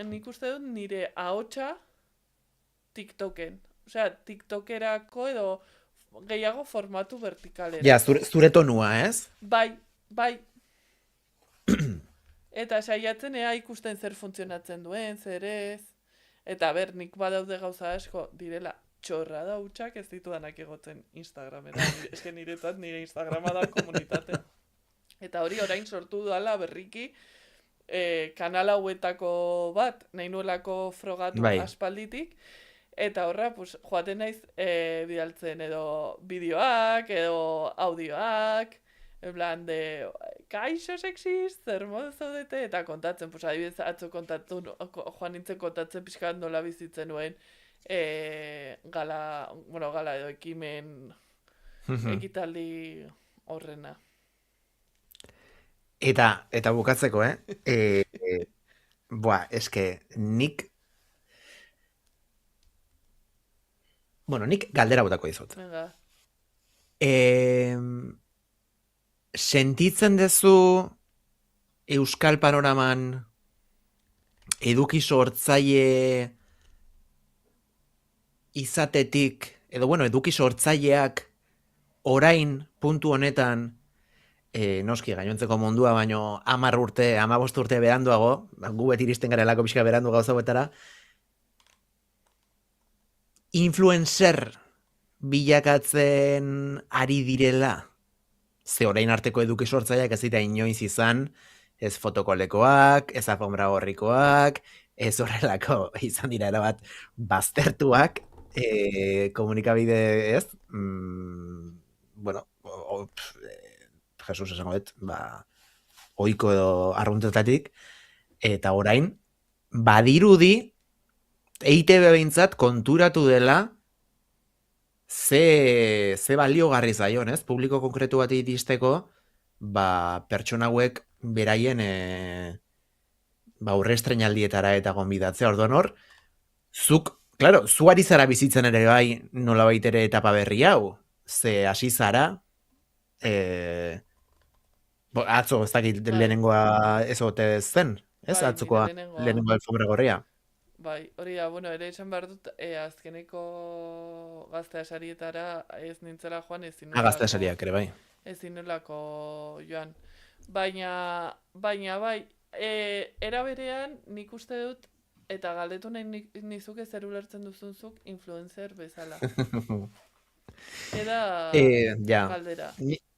nik uste dut nire ahotsa TikToken. Osea, TikTokerako edo gehiago formatu vertikalera. Ja, zure tonua, ez? Bai. Eta saiatzen ea ikusten zer funtzionatzen duen, zer ez. Eta ber, nik badaude gauza asko direla txorra da hutsak ez ditudanak egotzen Instagramera. Eske niretzat nire Instagrama da komunitatea. Eta hori orain sortu dudala berriki kanal hauetako bat, nahi nuelako frogatu aspalditik. Eta horra, pues, joaten naiz bidaltzen edo bideoak, edo audioak, en plan de, kaixo sexist, zer modu zaudete, eta kontatzen, pues, adibidez atzo kontatu, joan nintzen kontatzen pixkat nola bizitzen nuen gala edo ekimen ekitaldi horrena. Eta bukatzeko, eske nik galdera botako dizut. Venga. Sentitzen duzu euskal panoraman eduki sortzaile izatetik, edo eduki sortzaileak orain puntu honetan, noski gainontzeko mundua, baino 10 urte, 15 urte beranduago, gu beti iristen garelako pixka berandu gauza betara, influencer bilakatzen ari direla, ze orain arteko eduki sortzaileak ez dira inoiz izan, ez fotokolekoak, ez alfombra gorrikoak, ez horrelako izan dira erabat baztertuak, komunikabide ez, Jesus esango dut, oiko edo arruntetatik, eta orain, badirudi, EITB behintzat konturatu dela, ze baliogarri zaion, ez? Publiko konkretu bat iristeko, pertsona hauek beraien aurre estreinaldietara eta gonbidatzea. Orduan hor, zu ari zara bizitzen ere bai nolabait ere etapa berri hau, ze hasi zara, atzo ez dakit lehenengoa ez ote zen, ez? Atzokoa lehenengoa alfombra gorria. Bai, hori da, ere esan behar dut, azkeneko gaztea sarietara ez nintzela joan, ezin nolako... Gaztea sariak ere, bai. Ezin nolako joan. Baina bai, era berean nik uste dut, eta galdetu nahi nizuke zer ulertzen duzunzuk influencer bezala. Eda galdera.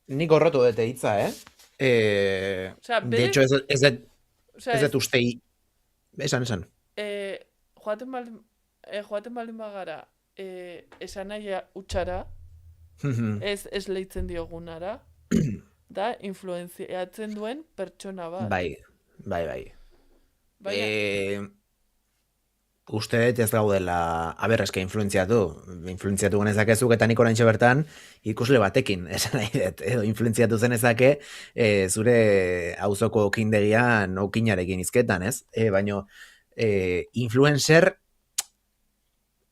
Nik horretu dute hitza, de hecho, ez dut ustei... Esan. Joaten baldin bagara esan nahi utxara, ez leitzen diogunara, da influenziatzen duen pertsona bat. Bai. uste dut ez gaudela, eske influenziatu genezakezuk eta nik oraintxe bertan ikusle batekin, esan nahi dut, edo influenziatu zenezake zure auzoko kindegian okinarekin izketan, ez? Baina influencer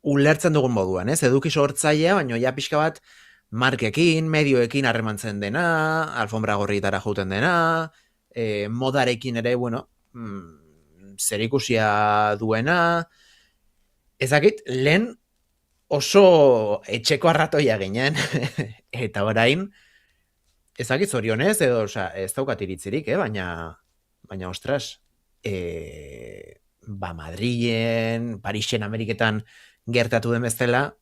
ulertzen dugun moduan, ez? Eduki sortzailea, baina ja pixka bat markekin, medioekin harremantzen dena, alfombra gorrietara jouten dena, modarekin ere, bueno, zerikusia duena, ezakit, lehen oso etxeko arratoia ginen, eta orain, ezakit zorionez, edo, ez daukat iritzirik, baina, ostras, Madrilen, Parisen, Ameriketan gertatu den bezala,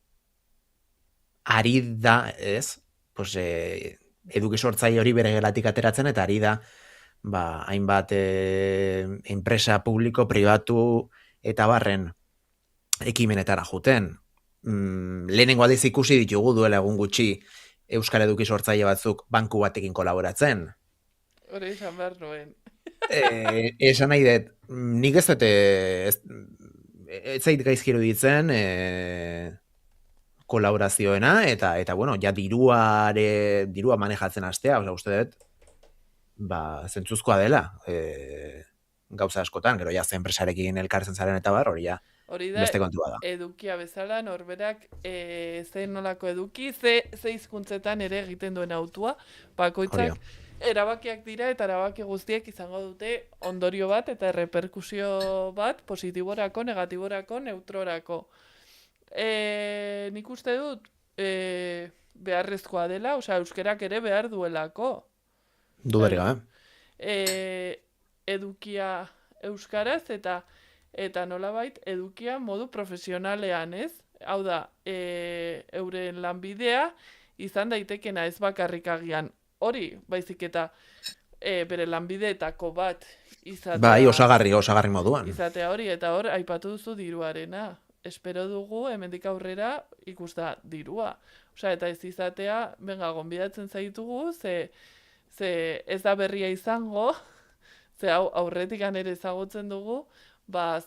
ari da, ez, pues, eduki sortzaile hori bere gelatik ateratzen, eta ari da, hainbat enpresa publiko, pribatu, eta barren ekimenetara juten. Lehenengo aldiz ikusi ditugu duela egun gutxi Euskal Eduki sortzaile batzuk banku batekin kolaboratzen. Hori izan behar nuen. Esan nahi dut, nik ez dut, ez zait gaizkiru ditzen kolaborazioena, eta bueno, ja dirua manejatzen hastea, uste dut, zentzuzkoa dela, gauza askotan, gero ja ze enpresarekin elkartzen zaren eta bar, hori ja, beste kontua da. Edukia bezala, norberak ze nolako eduki, ze hizkuntzetan ere egiten duen autua, bakoitzak erabakiak dira eta erabaki guztiek izango dute ondorio bat eta reperkusio bat, positiborako, negatiborako, neutrorako. Nik uste dut beharrezkoa dela, osea, euskerak ere behar duelako. Dudarik gabe. Edukia euskaraz eta nolabait edukia modu profesionalean, ez? Hau da, euren lanbidea izan daitekena ez bakarrik agian hori, baizik eta bere lanbideetako bat izatea. Bai, osagarri moduan. Izatea hori, eta hor, aipatu duzu diruarena. Espero dugu, hemendik aurrera, ikusta dirua. Osea, eta ez izatea, benga, gonbidatzen zaitugu, ze ez da berria izango, ze aurretik ere ezagutzen dugu,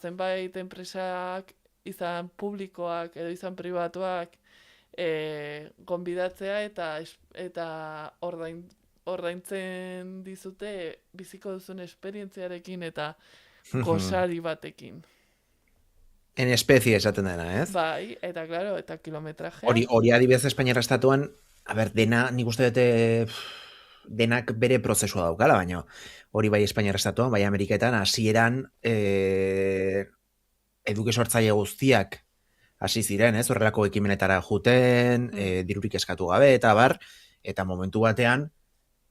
zenbait enpresak izan publikoak edo izan pribatuak gonbidatzea eta ordaintzen dizute biziko duzun esperientziarekin eta gozari batekin. En espezie esaten dena, ez? Bai, eta claro, eta kilometraje. Hori adibidez Espainiar estatuan, nik uste dute denak bere prozesua daukala, baina hori bai Espainiar estatuan, bai Ameriketan, hasieran eduki sortzaile guztiak hasi ziren, ez? Horrelako ekimenetara juten, dirurik eskatu gabe, eta bar, eta momentu batean,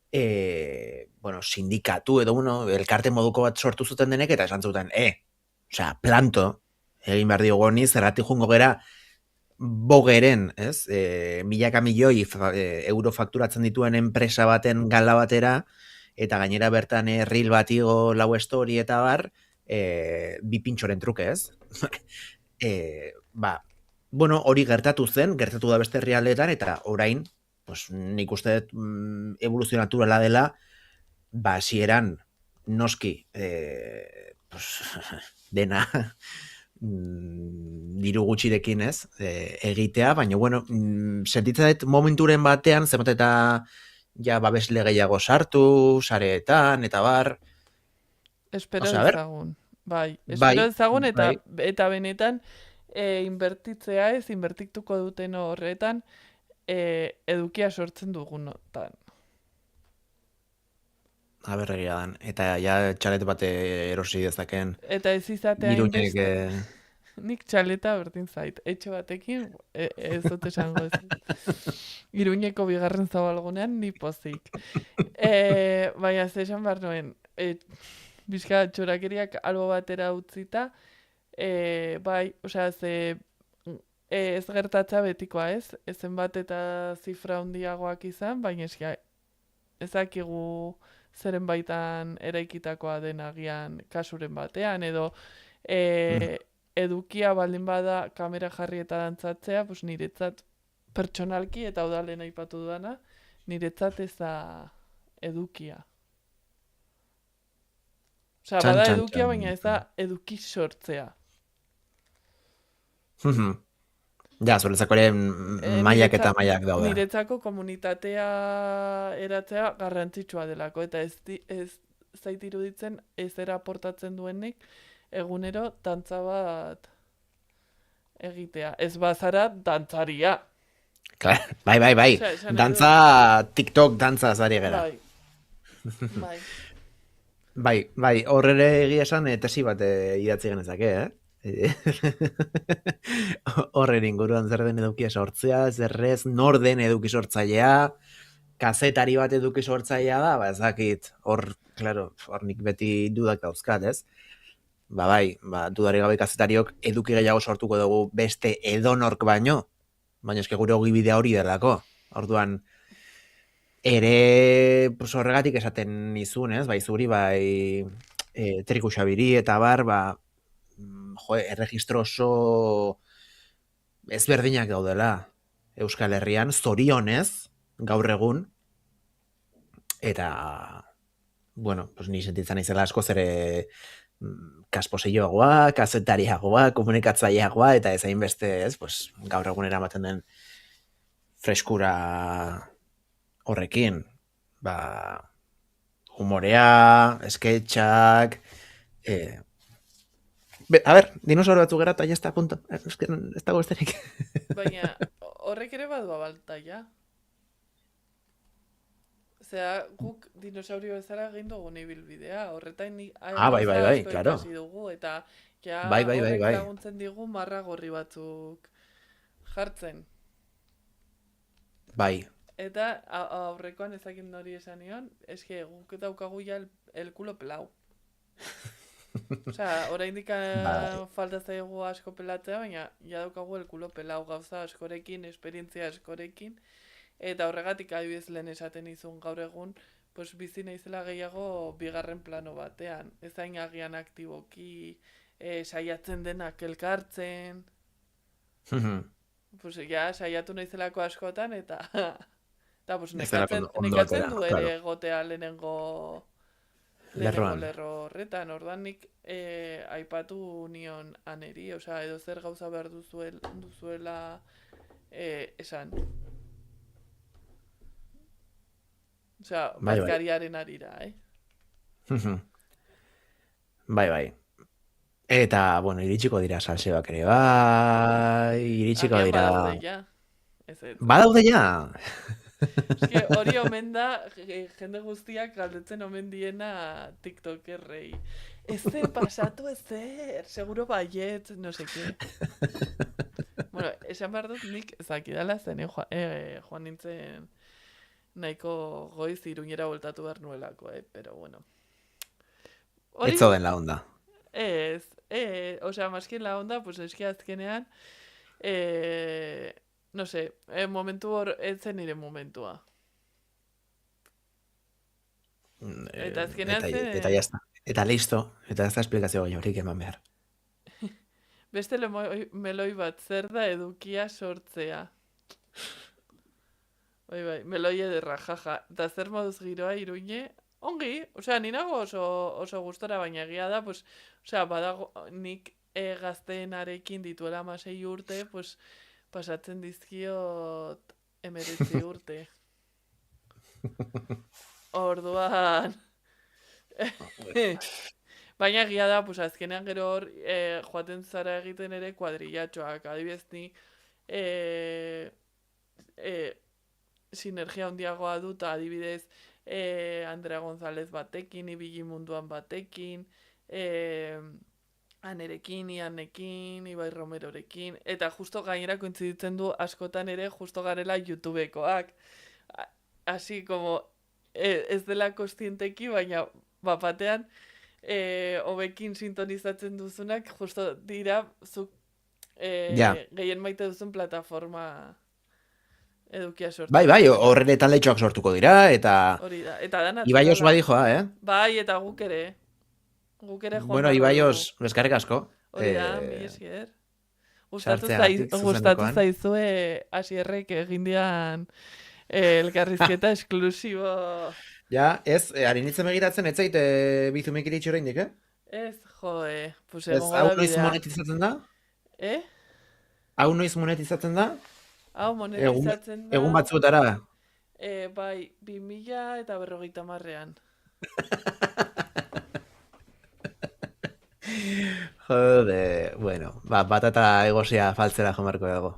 sindikatu edo, elkarte moduko bat sortu zuten denek, eta esan zuten, planto, egin behar diogu honi, zerratik jungo gera bogeren, ez? Milaka milioi euro fakturatzen dituen enpresa baten gala batera, eta gainera bertan reel batigo lau story eta bar, bi pintxoren truke, ez? Hori gertatu da beste herrialdeetan, eta orain, nik uste dut evoluzio naturala dela, hasieran noski dena diru gutxirekin, ez, egitea, baina, sentitzen dut momenturen batean, zenbat eta babesle gehiago sartu, sareetan, eta bar. Espero ezagun. Espero ezagun, eta benetan inbertitzea ez, inbertituko duten horretan, edukia sortzen dugunotan. Egia dan. Eta txalet bate erosi dezaken. Eta ez izatea Iruñek... Nik txaleta berdin zait. Etxe batekin, ez dut esango ez. Iruñeko bigarren zabalgunean, ni pozik. Baina, esan behar noen, bizka txorakeriak albo batera utzita, ez gertatza betikoa ez, ezen bat eta zifra handiagoak izan, baina ezakigu zeren baitan eraikitakoa den agian kasuren batean, edo edukia baldin bada kamera jarri eta dantzatzea, niretzat pertsonalki eta udalen aipatu dudana, niretzat ez da edukia. Bada edukia, baina ez da eduki sortzea. Ja, zuretzako ere mailak eta mailak daude. Niretzako komunitatea eratzea garrantzitsua delako, eta ez zait iruditzen ez aportatzen duenik egunero dantza bat egitea. Ez bazara dantzaria. Klar, bai. Osea, esan nahi Dantza, TikTok dantza zari gera. Bai. Bai, horrere egia esan tesi bat idatzi genezake, Horren inguruan zer den eduki sortzea, zerrez, nor den eduki sortzailea, kazetari bat eduki sortzailea da, ba ezakit, hor nik beti dudak dauzkat, ez? Bai, dudari gabe kazetariok eduki gehiago sortuko dugu beste edonork baino, baina eske gure ogibidea hori delako. Orduan, ere horregatik esaten nizun, ez? Bai zuri, bai Triku Xabiri eta bar, erregistro oso ezberdinak daudela Euskal Herrian, zorionez, gaur egun, eta, bueno, ni sentitzen naizela askoz ere kasposeioagoa, kazetariagoa, komunikatzaileagoa, eta ez hainbeste, ez, gaur egun eramaten den freskura horrekin, humorea, sketchak, a ver, dinosauro batzu gera, eta ya está, punto. Ez dago besterik. Baina, horrek ere badu abaltaia. Osea, guk dinosaurio bezala egin dugu ibilbidea, horretain bai, claro. Dugu, eta ja bai. horrek laguntzen digu marra gorri batzuk jartzen. Bai. Eta aurrekoan ezakin hori esan nion, eske guk daukagu ja el culo pelau. Osea, oraindik falta zaigu asko pelatzea, baina ja daukagu el culo pelau gauza askorekin, esperientzia askorekin, eta horregatik adibidez lehen esaten izun gaur egun, bizi naizela gehiago bigarren plano batean. Ez hain agian aktiboki saiatzen denak elkartzen. Ja, saiatu naizelako askotan, eta nekatzen du ere egotea lehenengo lerro horretan. Orduan nik aipatu nion aneri, osea, edo zer gauza behar duzuela esan. Osea, bazkariaren arira, Bai. Eta, bueno, iritsiko dira salseoak ere, bai, iritsiko dira... Badaude ja! Eske hori omen da, jende guztiak galdetzen omen diena TikTokerrei. Ezer pasatu ezer, seguro baiet, no seke. Bueno, esan behar dut nik ezakidala zen, joan nintzen nahiko goiz Iruñera voltatu behar nuelako, pero bueno. Etzo den la onda. Ez, osea, maskin la onda, pues eski azkenean, no sé, momentu hor etzen nire momentua. Eta azkenean zen... Eta jazta, eta listo, eta ez da esplikazio gehiagorik eman behar. Beste meloi bat, zer da edukia sortzea. Bai, meloi ederra, jaja. Eta zer moduz giroa Iruñe, ongi, osea, ninago oso gustora, baina egia da, osea, badago nik gazteenarekin dituela 6 urte, pasatzen dizkiot 19 urte. Orduan... Baina egia da, azkenean gero hor, joaten zara egiten ere kuadrillatxoak, adibidez ni, sinergia handiagoa dut, adibidez, Andrea González batekin, Ibili Munduan batekin, Anerekin, Ianekin, Ibai Romerorekin, eta justo gainera kointziditzen du askotan ere justo garela YouTubekoak. Asi, como, ez dela kostienteki, baina bapatean, hobekin sintonizatzen duzunak, justo dira, zuk gehien maite duzun plataforma edukia sortu. Bai, horrenetan leitxoak sortuko dira, eta... Hori da, eta dana... Ibaios badijoa, Bai, eta guk ere. Bueno, Ibaios, bezkarrik asko. Hori da, mi esker. Gustatu zaizue Asierrek egin dian elkarrizketa esklusibo. Ja, ez, harinitzen begiratzen, ez zait bizumek iritsi horreindik, Ez, joe. Ez, hau noiz monetizatzen da? Hau noiz monetizatzen da? Hau monetizatzen da... Egun batzuetara? Bai, 2050ean. Jode, bueno, batata egosia faltzera jomarko dago.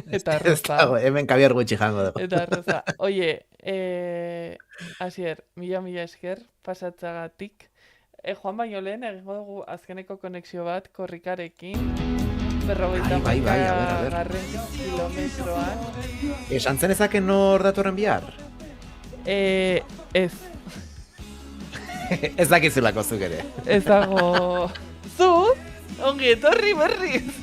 Eta Ez dago, hemen kabiar gutxi jango dago. Eta arroza. Oie, Asier, mila esker pasatzagatik. Joan baino lehen, egingo dugu azkeneko konexio bat korrikarekin. Bai, a ber. Garren kilometroan. Esan zen ezaken nor datorren bihar? Ez. Ez dakizulako zuk ere. Ez dago... Zu, ongi etorri berriz.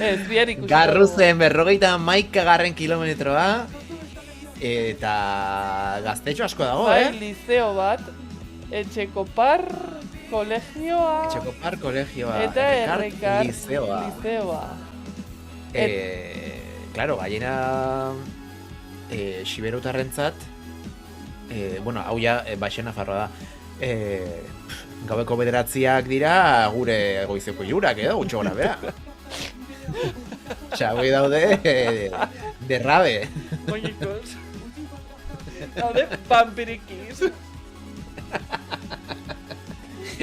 Ez, bihar ikusiko. Garruzen 51 kilometroa. Eta gaztetxo asko dago, Bai, liceo bat, Etxekopar kolegioa. Etxekopar kolegioa. Eta Errekar liceoa. Claro, gainera Xiberutarrentzat, bueno, hau ja Baixena Nafarroa da. Gaueko 9 dira gure goizeko jurak, gutxo gora bera. Txagoi daude derrabe. Moñikos. Daude vampirikiz.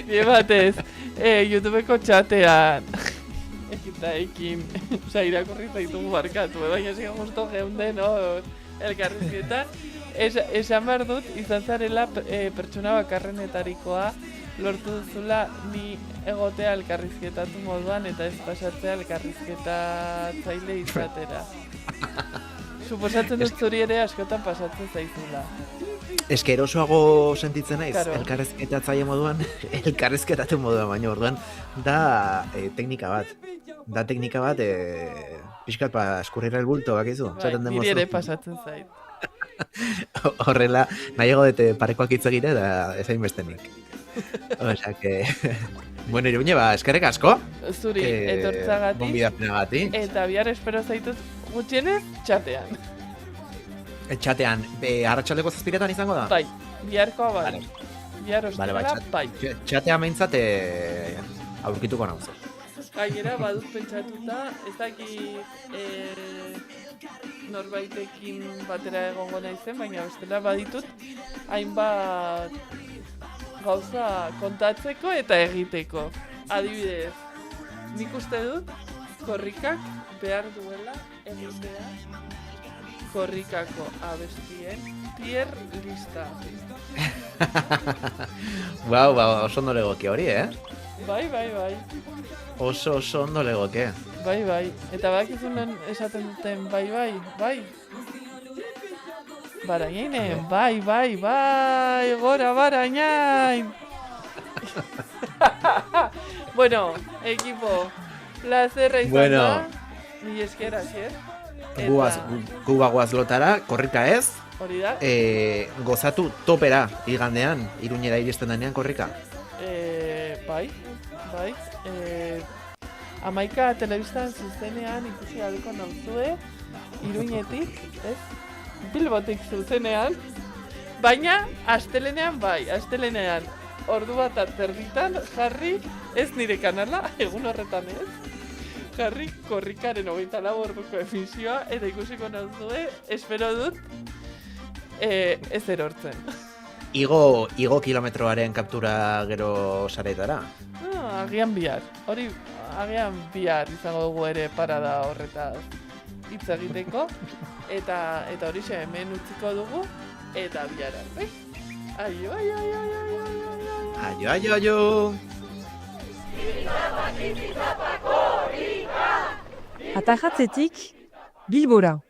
Bien batez, YouTubeko txatean eta ekin, irakurri zaitugu barkatu, baina ziga justo geunden elkarrizketan. Esan behar dut, izan zarela pertsona bakarrenetarikoa lortu duzula ni egotea elkarrizketatu moduan eta ez pasatzea elkarrizketatzaile izatera. Suposatzen dut zuri ere askotan pasatzen zaizula. Eske erosoago sentitzen naiz, claro. Elkarrizketatzaile moduan, elkarrizketatu moduan, baina orduan da teknika bat. Da teknika bat, pixkat eskurrira el bulto, bakizu? Bai, niri ere pasatzen zait. Horrela, nahiago dute parekoak hitz egite da ezain bestenik. Osea que... Bueno, Iruñe, eskerrik asko. Zuri, etortzagatik. Gonbidapenagatik. Eta bihar espero zaitut gutxienez txatean. Txatean, arratsaldeko 7 izango da? Bai, biharkoa bai. Bihar ostera, bai. Txatean behintzat aurkituko nauzu. Gainera, badut pentsatuta, ez daki norbaitekin batera egongo naizen, baina bestela baditut hainbat gauza kontatzeko eta egiteko. Adibidez, nik uste dut korrikak behar duela egitea korrikako abestien tier lista. Wow, oso ondo legoke hori, Bai. Oso ondo legoke. Bai. Eta bakizunen esaten duten bai. Barainen, bai, gora barainain. Bueno, equipo, plazerra izan da. Ni esker, Asier. Gu bagoaz lotara, korrika ez. Hori da. Gozatu topera igandean, Iruñera iristen denean korrika. Bai. 11 telebistan zuzenean ikusi aduko nauzue, Iruñetik, ez? Bilbotik zuzenean, baina astelenean ordu bat atzerditan jarri, ez nire kanala, egun horretan ez, jarri korrikaren 24 orduko emisioa, eta ikusiko nauzue, espero dut, ez erortzen. Igo kilometroaren kaptura gero saretara? Agian bihar. Hori, agian bihar izango dugu ere parada horretaz hitz egiteko. Eta hori hemen utziko dugu. Eta bihar arte. Aio. Atajatzetik Bilbora.